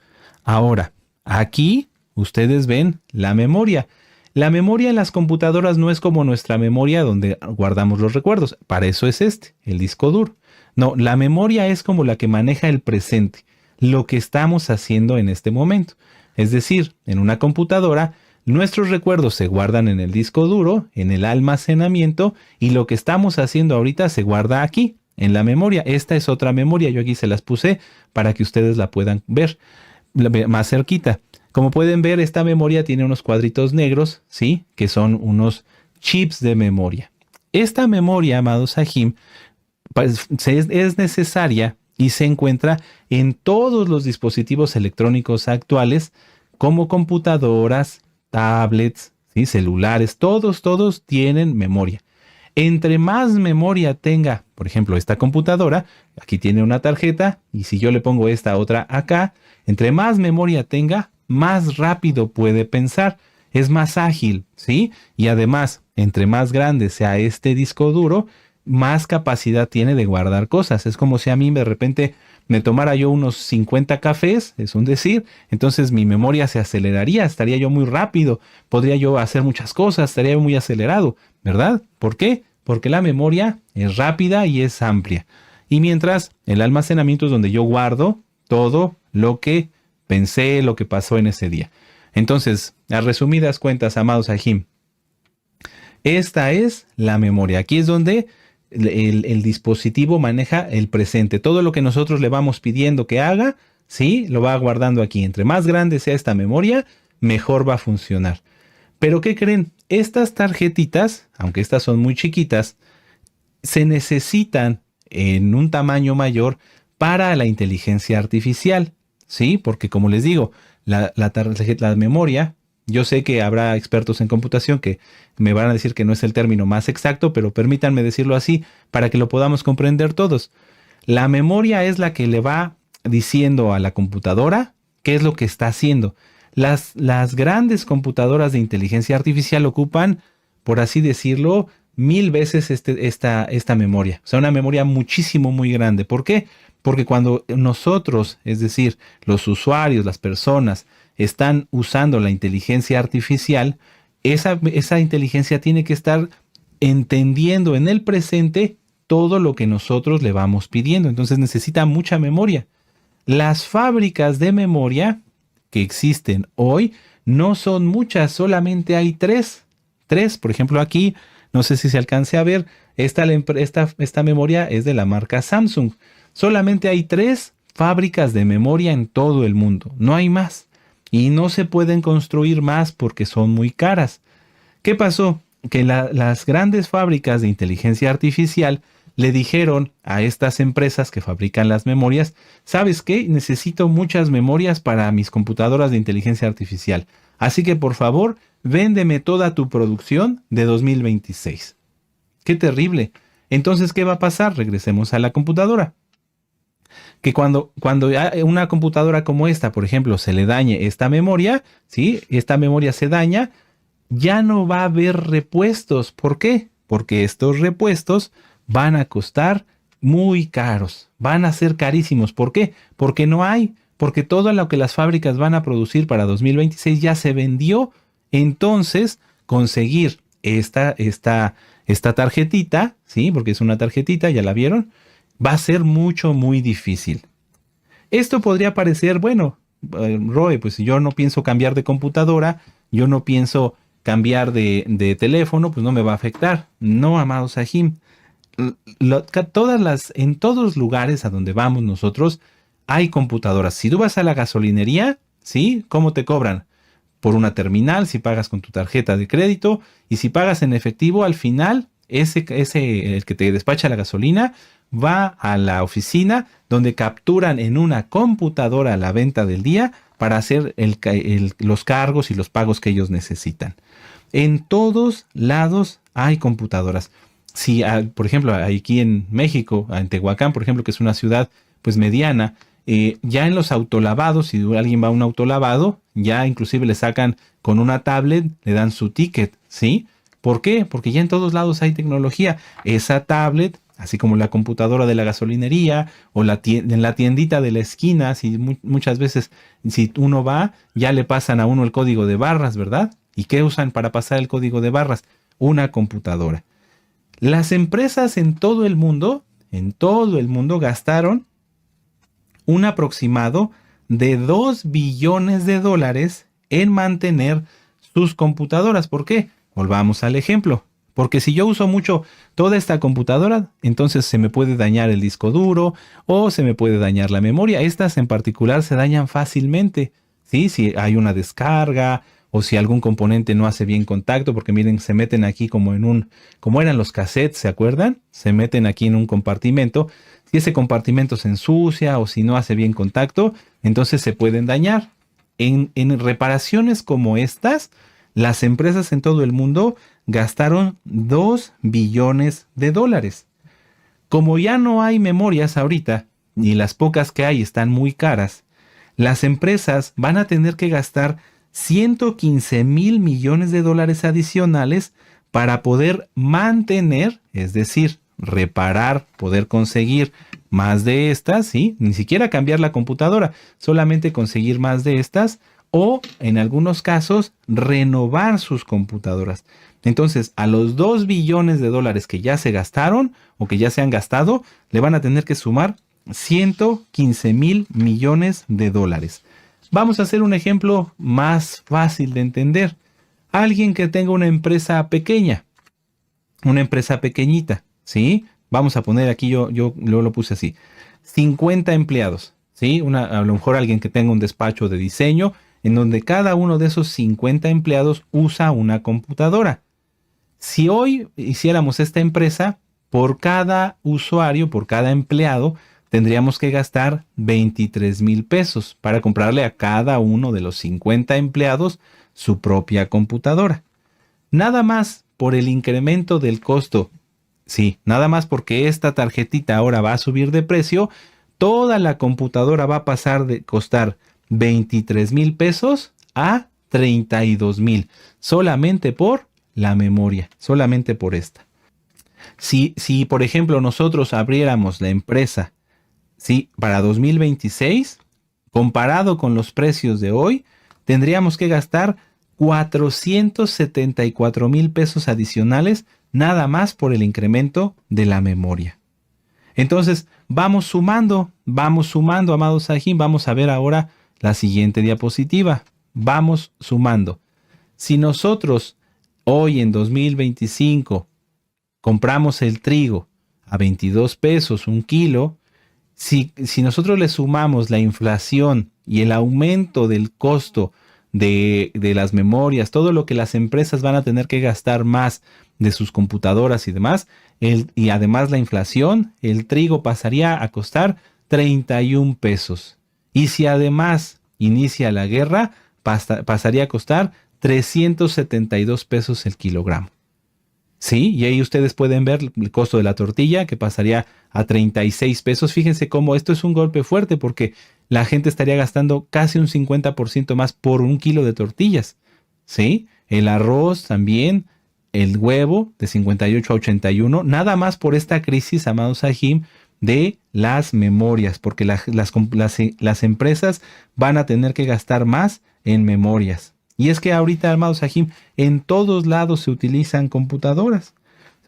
Ahora, aquí ustedes ven la memoria. La memoria en las computadoras no es como nuestra memoria donde guardamos los recuerdos. Para eso es el disco duro. No, la memoria es como la que maneja el presente, lo que estamos haciendo en este momento. Es decir, en una computadora, nuestros recuerdos se guardan en el disco duro, en el almacenamiento, y lo que estamos haciendo ahorita se guarda aquí, en la memoria. Esta es otra memoria, yo aquí se las puse para que ustedes la puedan ver más cerquita. Como pueden ver, esta memoria tiene unos cuadritos negros, ¿sí? Que son unos chips de memoria. Esta memoria, amado Sahim, pues, es necesaria y se encuentra en todos los dispositivos electrónicos actuales, como computadoras, tablets, ¿sí? Celulares, todos tienen memoria. Entre más memoria tenga, por ejemplo, esta computadora, aquí tiene una tarjeta, y si yo le pongo esta otra acá, entre más memoria tenga, más rápido puede pensar, es más ágil, ¿sí? Y además, entre más grande sea este disco duro, más capacidad tiene de guardar cosas. Es como si a mí de repente me tomara yo unos 50 cafés, es un decir, entonces mi memoria se aceleraría, estaría yo muy rápido, podría yo hacer muchas cosas, estaría yo muy acelerado, ¿verdad? ¿Por qué? Porque la memoria es rápida y es amplia. Y mientras el almacenamiento es donde yo guardo todo lo que pensé, lo que pasó en ese día. Entonces, a resumidas cuentas, amados Ajim, esta es la memoria. Aquí es donde el dispositivo maneja el presente. Todo lo que nosotros le vamos pidiendo que haga, sí, lo va guardando aquí. Entre más grande sea esta memoria, mejor va a funcionar. Pero ¿qué creen? Estas tarjetitas, aunque estas son muy chiquitas, se necesitan en un tamaño mayor para la inteligencia artificial, ¿sí? Porque como les digo, la memoria, yo sé que habrá expertos en computación que me van a decir que no es el término más exacto, pero permítanme decirlo así para que lo podamos comprender todos. La memoria es la que le va diciendo a la computadora qué es lo que está haciendo. Las grandes computadoras de inteligencia artificial ocupan, por así decirlo, 1000 veces esta memoria. O sea, una memoria muchísimo, muy grande. ¿Por qué? Porque cuando nosotros, es decir, los usuarios, las personas, están usando la inteligencia artificial, esa inteligencia tiene que estar entendiendo en el presente todo lo que nosotros le vamos pidiendo. Entonces necesita mucha memoria. Las fábricas de memoria que existen hoy no son muchas, solamente hay tres. Tres, por ejemplo, aquí, no sé si se alcance a ver, esta memoria es de la marca Samsung. Solamente hay 3 fábricas de memoria en todo el mundo, no hay más. Y no se pueden construir más porque son muy caras. ¿Qué pasó? Que las grandes fábricas de inteligencia artificial le dijeron a estas empresas que fabrican las memorias, ¿sabes qué? Necesito muchas memorias para mis computadoras de inteligencia artificial. Así que por favor, véndeme toda tu producción de 2026. ¡Qué terrible! Entonces, ¿qué va a pasar? Regresemos a la computadora. Que cuando una computadora como esta, por ejemplo, se le dañe esta memoria, ¿sí? Esta memoria se daña, ya no va a haber repuestos. ¿Por qué? Porque estos repuestos van a costar muy caros, van a ser carísimos. ¿Por qué? Porque no hay, porque todo lo que las fábricas van a producir para 2026 ya se vendió. Entonces, conseguir esta tarjetita, ¿sí? Porque es una tarjetita, ya la vieron, va a ser muy difícil. Esto podría parecer, bueno, Roy, pues yo no pienso cambiar de computadora, yo no pienso cambiar de teléfono, pues no me va a afectar. No, amados Ajim. En todos lugares a donde vamos nosotros hay computadoras. Si tú vas a la gasolinería, ¿sí? ¿Cómo te cobran? Por una terminal, si pagas con tu tarjeta de crédito, y si pagas en efectivo, al final, el que te despacha la gasolina va a la oficina donde capturan en una computadora la venta del día para hacer los cargos y los pagos que ellos necesitan. En todos lados hay computadoras. Si, por ejemplo, aquí en México, en Tehuacán, por ejemplo, que es una ciudad pues mediana, ya en los autolavados, si alguien va a un autolavado, ya inclusive le sacan con una tablet, le dan su ticket, ¿sí? ¿Por qué? Porque ya en todos lados hay tecnología. Esa tablet, así como la computadora de la gasolinería o en la tiendita de la esquina, muchas veces si uno va, ya le pasan a uno el código de barras, ¿verdad? ¿Y qué usan para pasar el código de barras? Una computadora. Las empresas en todo el mundo gastaron un aproximado de $2 billones en mantener sus computadoras. ¿Por qué? Volvamos al ejemplo. Porque si yo uso mucho toda esta computadora, entonces se me puede dañar el disco duro o se me puede dañar la memoria. Estas en particular se dañan fácilmente, ¿sí? Si hay una descarga o si algún componente no hace bien contacto, porque miren, se meten aquí como eran los cassettes, ¿se acuerdan? Se meten aquí en un compartimento. Si ese compartimento se ensucia o si no hace bien contacto, entonces se pueden dañar. En reparaciones como estas, las empresas en todo el mundo gastaron $2 billones. Como ya no hay memorias ahorita, ni las pocas que hay están muy caras, las empresas van a tener que gastar $115 mil millones adicionales para poder mantener, es decir, reparar, poder conseguir más de estas, ¿sí? Ni siquiera cambiar la computadora, solamente conseguir más de estas o en algunos casos renovar sus computadoras. Entonces, a los 2 billones de dólares que ya se gastaron o que ya se han gastado, le van a tener que sumar 115 mil millones de dólares. Vamos a hacer un ejemplo más fácil de entender. Alguien que tenga una empresa pequeña, una empresa pequeñita, ¿sí? Vamos a poner aquí, yo lo puse así, 50 empleados, ¿sí? A lo mejor alguien que tenga un despacho de diseño, en donde cada uno de esos 50 empleados usa una computadora. Si hoy hiciéramos esta empresa, por cada usuario, por cada empleado, tendríamos que gastar 23 mil pesos para comprarle a cada uno de los 50 empleados su propia computadora. Nada más por el incremento del costo. Sí, nada más porque esta tarjetita ahora va a subir de precio, toda la computadora va a pasar de costar 23 mil pesos a 32 mil, solamente por la memoria, solamente por esta. Si por ejemplo nosotros abriéramos la empresa, sí, para 2026, comparado con los precios de hoy, tendríamos que gastar 474 mil pesos adicionales nada más por el incremento de la memoria. Entonces, vamos sumando, amados Sahim. Vamos a ver ahora la siguiente diapositiva. Vamos sumando. Si nosotros hoy en 2025 compramos el trigo a 22 pesos un kilo, si nosotros le sumamos la inflación y el aumento del costo de las memorias, todo lo que las empresas van a tener que gastar más de sus computadoras y demás, y además la inflación, el trigo pasaría a costar 31 pesos. Y si además inicia la guerra, pasaría a costar 372 pesos el kilogramo. Sí, y ahí ustedes pueden ver el costo de la tortilla que pasaría a 36 pesos. Fíjense cómo esto es un golpe fuerte porque la gente estaría gastando casi un 50% más por un kilo de tortillas. Sí, el arroz también, el huevo de 58 a 81, nada más por esta crisis, amados Sahim, de las memorias, porque las empresas van a tener que gastar más en memorias. Y es que ahorita, amados Sahim, en todos lados se utilizan computadoras.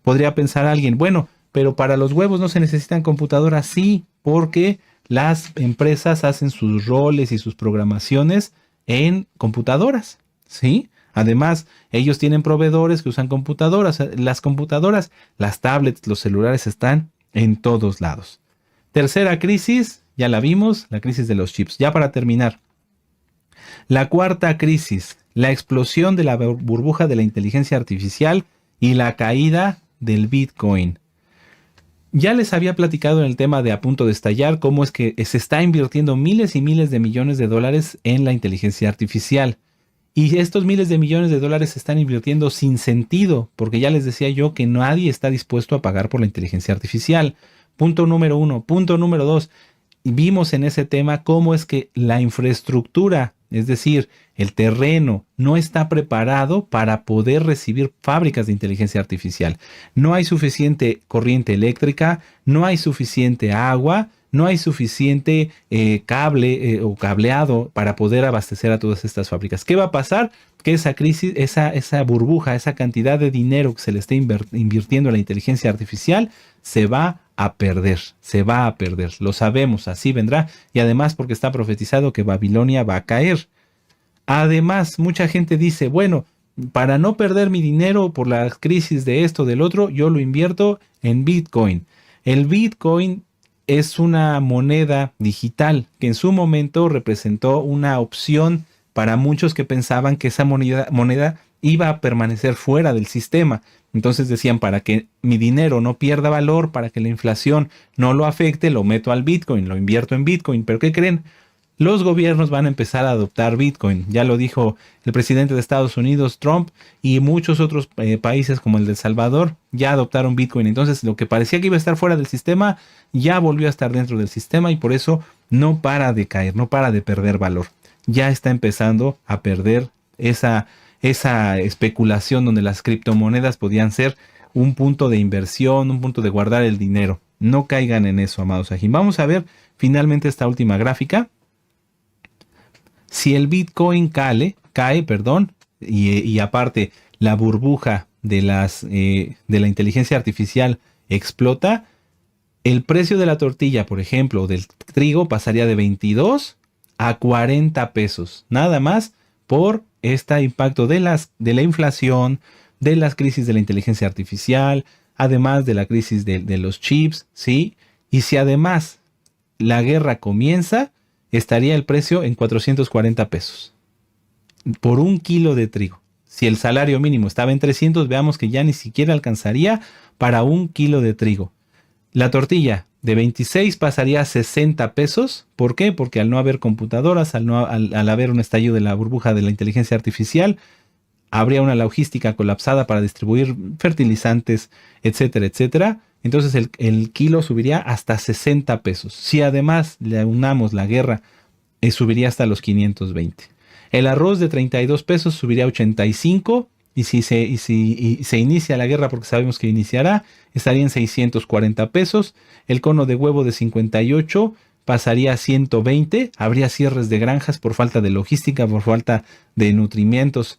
Podría pensar alguien, bueno, pero para los huevos no se necesitan computadoras. Sí, porque las empresas hacen sus roles y sus programaciones en computadoras, ¿sí? Además, ellos tienen proveedores que usan computadoras. Las computadoras, las tablets, los celulares están en todos lados. Tercera crisis, ya la vimos, la crisis de los chips. Ya para terminar. La cuarta crisis, la explosión de la burbuja de la inteligencia artificial y la caída del Bitcoin. Ya les había platicado en el tema de A Punto de Estallar cómo es que se está invirtiendo miles y miles de millones de dólares en la inteligencia artificial. Y estos miles de millones de dólares se están invirtiendo sin sentido, porque ya les decía yo que nadie está dispuesto a pagar por la inteligencia artificial. Punto número 1. Punto número 2. Vimos en ese tema cómo es que la infraestructura, es decir, el terreno, no está preparado para poder recibir fábricas de inteligencia artificial. No hay suficiente corriente eléctrica, no hay suficiente agua, no hay suficiente cable o cableado para poder abastecer a todas estas fábricas. ¿Qué va a pasar? Que esa crisis, esa burbuja, esa cantidad de dinero que se le está invirtiendo a la inteligencia artificial se va a perder, lo sabemos, así vendrá, y además porque está profetizado que Babilonia va a caer. Además, mucha gente dice, bueno, para no perder mi dinero por la crisis de esto, del otro, yo lo invierto en Bitcoin. El Bitcoin es una moneda digital que en su momento representó una opción para muchos que pensaban que esa moneda iba a permanecer fuera del sistema. Entonces decían, para que mi dinero no pierda valor, para que la inflación no lo afecte, lo meto al Bitcoin, lo invierto en Bitcoin. ¿Pero qué creen? Los gobiernos van a empezar a adoptar Bitcoin. Ya lo dijo el presidente de Estados Unidos, Trump, y muchos otros países como el de El Salvador ya adoptaron Bitcoin. Entonces lo que parecía que iba a estar fuera del sistema ya volvió a estar dentro del sistema y por eso no para de caer, no para de perder valor. Ya está empezando a perder esa especulación donde las criptomonedas podían ser un punto de inversión, un punto de guardar el dinero. No caigan en eso, amados Sahim. Vamos a ver finalmente esta última gráfica. Si el Bitcoin cae, y aparte la burbuja de la inteligencia artificial explota, el precio de la tortilla, por ejemplo, del trigo pasaría de 22 a 40 pesos. Nada más por este impacto de la inflación, de las crisis de la inteligencia artificial, además de la crisis de los chips, ¿sí? Y si además la guerra comienza, estaría el precio en 440 pesos por un kilo de trigo. Si el salario mínimo estaba en 300, veamos que ya ni siquiera alcanzaría para un kilo de trigo. La tortilla de 26 pasaría a 60 pesos. ¿Por qué? Porque al no haber computadoras, al haber un estallido de la burbuja de la inteligencia artificial, habría una logística colapsada para distribuir fertilizantes, etcétera, etcétera. Entonces el kilo subiría hasta 60 pesos. Si además le unamos la guerra, subiría hasta los 520. El arroz de 32 pesos subiría a 85. Y si se inicia la guerra, porque sabemos que iniciará, estaría en 640 pesos. El cono de huevo de 58 pasaría a 120. Habría cierres de granjas por falta de logística, por falta de nutrimientos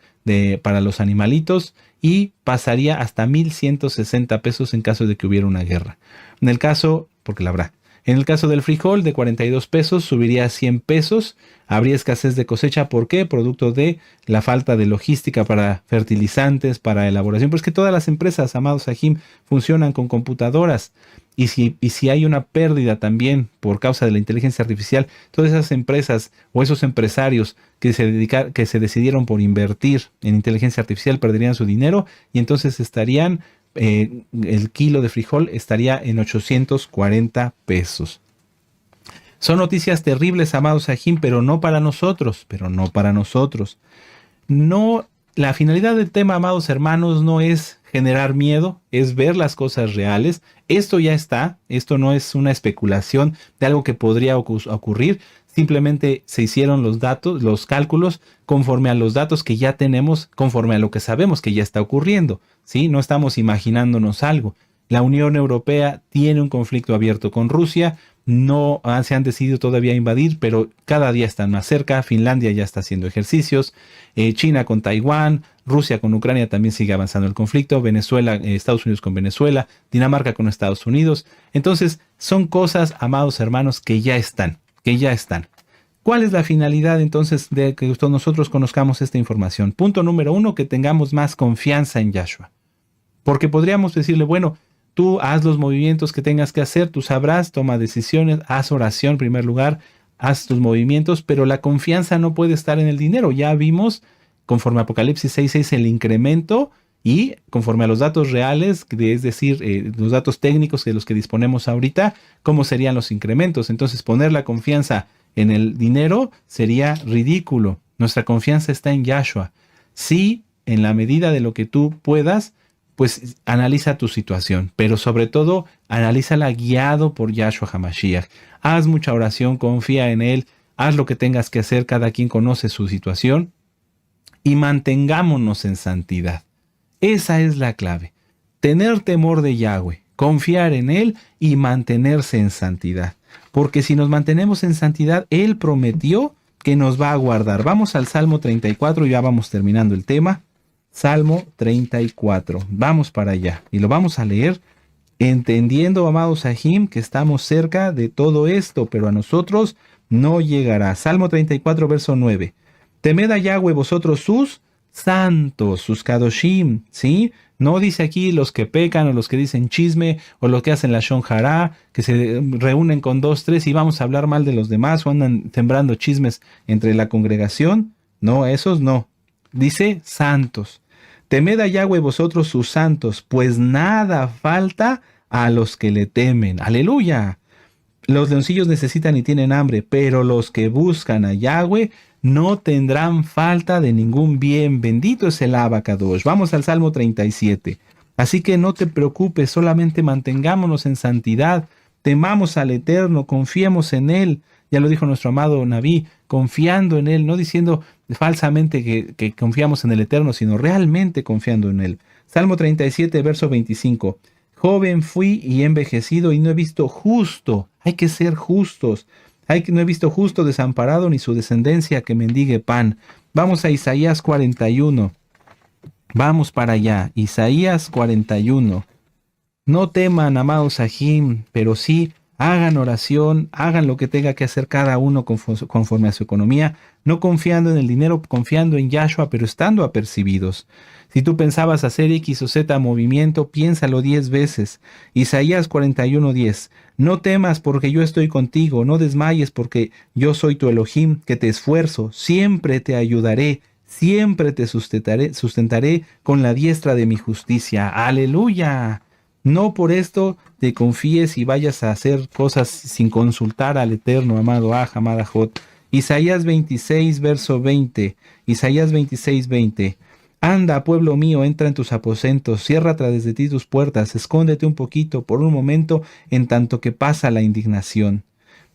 para los animalitos. Y pasaría hasta 1,160 pesos en caso de que hubiera una guerra. En el caso, porque la habrá. En el caso del frijol de 42 pesos subiría a 100 pesos. Habría escasez de cosecha. ¿Por qué? Producto de la falta de logística para fertilizantes, para elaboración. Pues que todas las empresas, amados Sahim, funcionan con computadoras. Y si hay una pérdida también por causa de la inteligencia artificial, todas esas empresas o esos empresarios que se decidieron por invertir en inteligencia artificial perderían su dinero y entonces el kilo de frijol estaría en 840 pesos. Son noticias terribles, amados Sahim, pero no para nosotros. No, la finalidad del tema, amados hermanos, no es generar miedo, es ver las cosas reales. Esto ya está, esto no es una especulación de algo que podría ocurrir. Simplemente se hicieron los cálculos conforme a los datos que ya tenemos, conforme a lo que sabemos que ya está ocurriendo, ¿sí? No estamos imaginándonos algo. La Unión Europea tiene un conflicto abierto con Rusia, no se han decidido todavía invadir, pero cada día están más cerca. Finlandia ya está haciendo ejercicios, China con Taiwán, Rusia con Ucrania también sigue avanzando el conflicto, Venezuela, Estados Unidos con Venezuela, Dinamarca con Estados Unidos. Entonces, son cosas, amados hermanos, que ya están. ¿Cuál es la finalidad entonces de que nosotros conozcamos esta información? Punto número 1, que tengamos más confianza en Yahshua. Porque podríamos decirle, bueno, tú haz los movimientos que tengas que hacer, tú sabrás, toma decisiones, haz oración en primer lugar, haz tus movimientos, pero la confianza no puede estar en el dinero. Ya vimos, conforme a Apocalipsis 6:6, el incremento y conforme a los datos reales, es decir, los datos técnicos de los que disponemos ahorita, cómo serían los incrementos. Entonces, poner la confianza en el dinero sería ridículo. Nuestra confianza está en Yahshua. Sí, en la medida de lo que tú puedas, pues analiza tu situación, pero sobre todo analízala guiado por Yahshua HaMashiach. Haz mucha oración, confía en Él, haz lo que tengas que hacer, cada quien conoce su situación y mantengámonos en santidad. Esa es la clave. Tener temor de Yahweh, confiar en Él y mantenerse en santidad. Porque si nos mantenemos en santidad, Él prometió que nos va a guardar. Vamos al Salmo 34, ya vamos terminando el tema. Salmo 34. Vamos para allá y lo vamos a leer entendiendo, amados Sahim, que estamos cerca de todo esto, pero a nosotros no llegará. Salmo 34, verso 9. Temed a Yahweh vosotros sus santos, sus kadoshim, ¿sí? No dice aquí los que pecan o los que dicen chisme o los que hacen la shon hará, que se reúnen con 2, 3 y vamos a hablar mal de los demás o andan sembrando chismes entre la congregación. No, esos no. Dice santos. Temed a Yahweh vosotros sus santos, pues nada falta a los que le temen. ¡Aleluya! Los leoncillos necesitan y tienen hambre, pero los que buscan a Yahweh no tendrán falta de ningún bien. Bendito es el Abacadosh. Vamos al Salmo 37. Así que no te preocupes, solamente mantengámonos en santidad, temamos al Eterno, confiemos en Él. Ya lo dijo nuestro amado Naví, confiando en Él, no diciendo falsamente que confiamos en el Eterno, sino realmente confiando en Él. Salmo 37, verso 25. Joven fui y he envejecido y no he visto justo. Hay que ser justos. No he visto justo desamparado ni su descendencia que mendigue pan. Vamos a Isaías 41. Vamos para allá. Isaías 41. No teman, amados Sahim, pero sí hagan oración, hagan lo que tenga que hacer cada uno conforme a su economía, no confiando en el dinero, confiando en Yahshua, pero estando apercibidos. Si tú pensabas hacer X o Z movimiento, piénsalo 10 veces. Isaías 41:10. No temas porque yo estoy contigo, no desmayes porque yo soy tu Elohim, que te esfuerzo, siempre te ayudaré, siempre te sustentaré con la diestra de mi justicia. ¡Aleluya! No por esto te confíes y vayas a hacer cosas sin consultar al Eterno, amado amada Jot. Isaías 26, verso 20. Isaías 26, 20. Anda, pueblo mío, entra en tus aposentos, cierra tras de ti tus puertas, escóndete un poquito por un momento en tanto que pasa la indignación.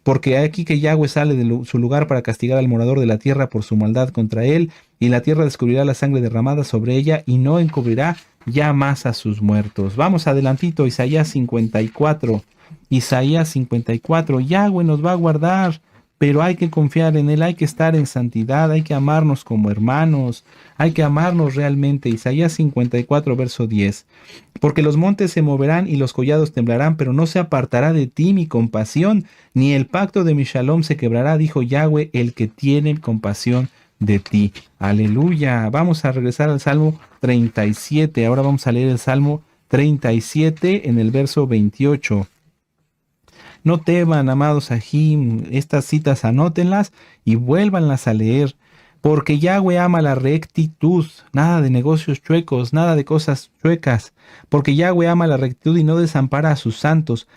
Porque aquí que Yahweh sale de su lugar para castigar al morador de la tierra por su maldad contra él, y la tierra descubrirá la sangre derramada sobre ella y no encubrirá ya más a sus muertos. Vamos adelantito, Isaías 54. Isaías 54. Yahweh nos va a guardar, pero hay que confiar en él, hay que estar en santidad, hay que amarnos como hermanos, hay que amarnos realmente. Isaías 54, verso 10. Porque los montes se moverán y los collados temblarán, pero no se apartará de ti mi compasión, ni el pacto de mi shalom se quebrará, dijo Yahweh, el que tiene compasión de ti. Aleluya. Vamos a regresar al Salmo 37. Ahora vamos a leer el Salmo 37 en el verso 28. No teman, amados Sahim, estas citas anótenlas y vuélvanlas a leer, porque Yahweh ama la rectitud, nada de negocios chuecos, nada de cosas chuecas, porque Yahweh ama la rectitud y no desampara a sus santos,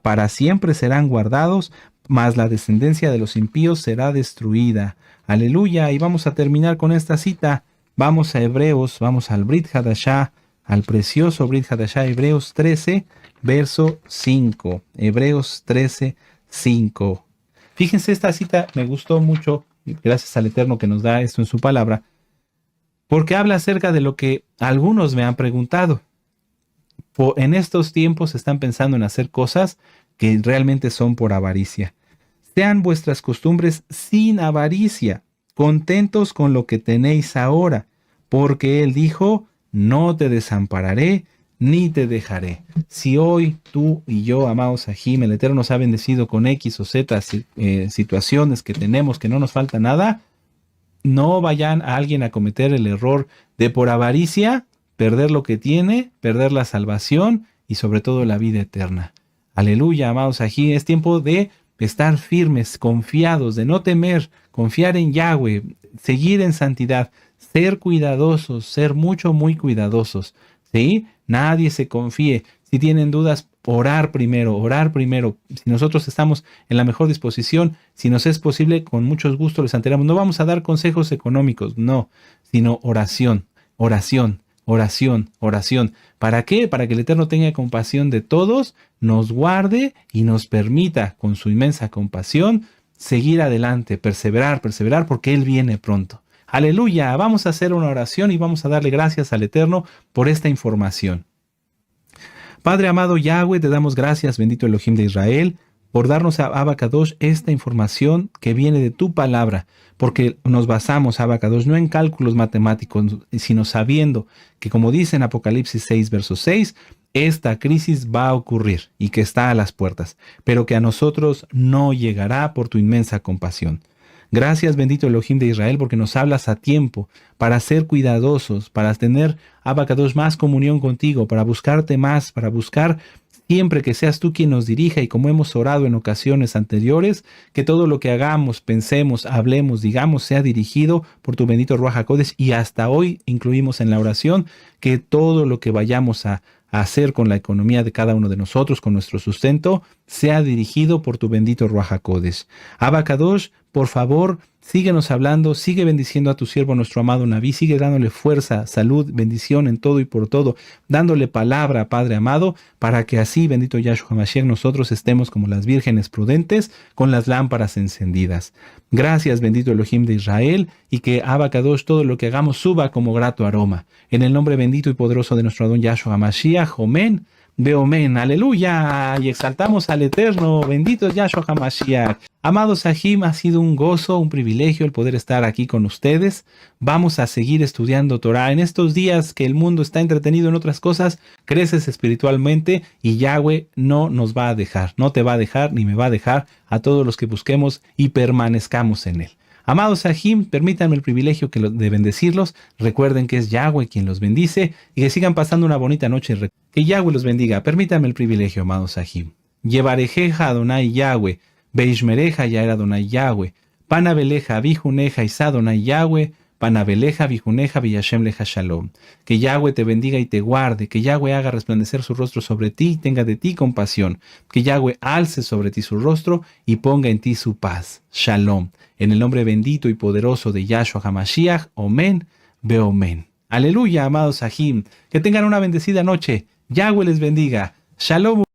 para siempre serán guardados, mas la descendencia de los impíos será destruida. Aleluya, y vamos a terminar con esta cita. Vamos a Hebreos, vamos al Brit Hadashah, al precioso Brit Hadashah, Hebreos 13, verso 5. Hebreos 13, 5. Fíjense, esta cita me gustó mucho, gracias al Eterno que nos da esto en su palabra, porque habla acerca de lo que algunos me han preguntado. En estos tiempos están pensando en hacer cosas que realmente son por avaricia. Sean vuestras costumbres sin avaricia, contentos con lo que tenéis ahora, porque Él dijo, no te desampararé, ni te dejaré. Si hoy tú y yo, amados Sahim, el Eterno nos ha bendecido con X o Z situaciones que tenemos, que no nos falta nada, no vayan a alguien a cometer el error de por avaricia, perder lo que tiene, perder la salvación y sobre todo la vida eterna. Aleluya, amados Sahim, es tiempo de estar firmes, confiados, de no temer, confiar en Yahweh, seguir en santidad, ser cuidadosos, ser muy cuidadosos, ¿sí? Nadie se confíe. Si tienen dudas, orar primero, orar primero. Si nosotros estamos en la mejor disposición, si nos es posible, con mucho gusto les enteramos. No vamos a dar consejos económicos, no, sino oración, oración, oración, oración. ¿Para qué? Para que el Eterno tenga compasión de todos, nos guarde y nos permita, con su inmensa compasión, seguir adelante, perseverar, porque Él viene pronto. Aleluya, vamos a hacer una oración y vamos a darle gracias al Eterno por esta información. Padre amado Yahweh, te damos gracias, bendito Elohim de Israel, por darnos a Abba Kadosh esta información que viene de tu palabra, porque nos basamos, Abba Kadosh, no en cálculos matemáticos, sino sabiendo que, como dice en Apocalipsis 6, verso 6, esta crisis va a ocurrir y que está a las puertas, pero que a nosotros no llegará por tu inmensa compasión. Gracias, bendito Elohim de Israel, porque nos hablas a tiempo para ser cuidadosos, para tener, Abba Kadosh, más comunión contigo, para buscarte más, para buscar siempre que seas tú quien nos dirija, y como hemos orado en ocasiones anteriores, que todo lo que hagamos, pensemos, hablemos, digamos, sea dirigido por tu bendito Ruach HaKodesh, y hasta hoy incluimos en la oración que todo lo que vayamos a hacer con la economía de cada uno de nosotros, con nuestro sustento, sea dirigido por tu bendito Ruach HaKodesh. Abba Kadosh, por favor, síguenos hablando, sigue bendiciendo a tu siervo, nuestro amado Naví, sigue dándole fuerza, salud, bendición en todo y por todo, dándole palabra, Padre amado, para que así, bendito Yahshua Mashiach, nosotros estemos como las vírgenes prudentes, con las lámparas encendidas. Gracias, bendito Elohim de Israel, y que Abba Kadosh, todo lo que hagamos suba como grato aroma. En el nombre bendito y poderoso de nuestro Adón Yahshua Mashiach, amén. Beomen, aleluya, y exaltamos al Eterno, bendito es Yahshua HaMashiach. Amados Sahim, ha sido un gozo, un privilegio el poder estar aquí con ustedes. Vamos a seguir estudiando Torah. En estos días que el mundo está entretenido en otras cosas, creces espiritualmente y Yahweh no nos va a dejar, no te va a dejar ni me va a dejar a todos los que busquemos y permanezcamos en él. Amados Sahim, permítanme el privilegio de bendecirlos. Recuerden que es Yahweh quien los bendice y que sigan pasando una bonita noche. Que Yahweh los bendiga. Permítanme el privilegio, amados Sahim. Llevarejeja Adonai Yahweh, Beishmereja Yair Adonai Yahweh, Panabeleja Vijuneja Isa Adonai Yahweh, Panabeleja Vijuneja Villashem Leja Shalom. Que Yahweh te bendiga y te guarde, que Yahweh haga resplandecer su rostro sobre ti y tenga de ti compasión, que Yahweh alce sobre ti su rostro y ponga en ti su paz. Shalom. En el nombre bendito y poderoso de Yahshua HaMashiach, Omen, Beomen. Aleluya, amados Sahim. Que tengan una bendecida noche. Yahweh les bendiga. Shalom.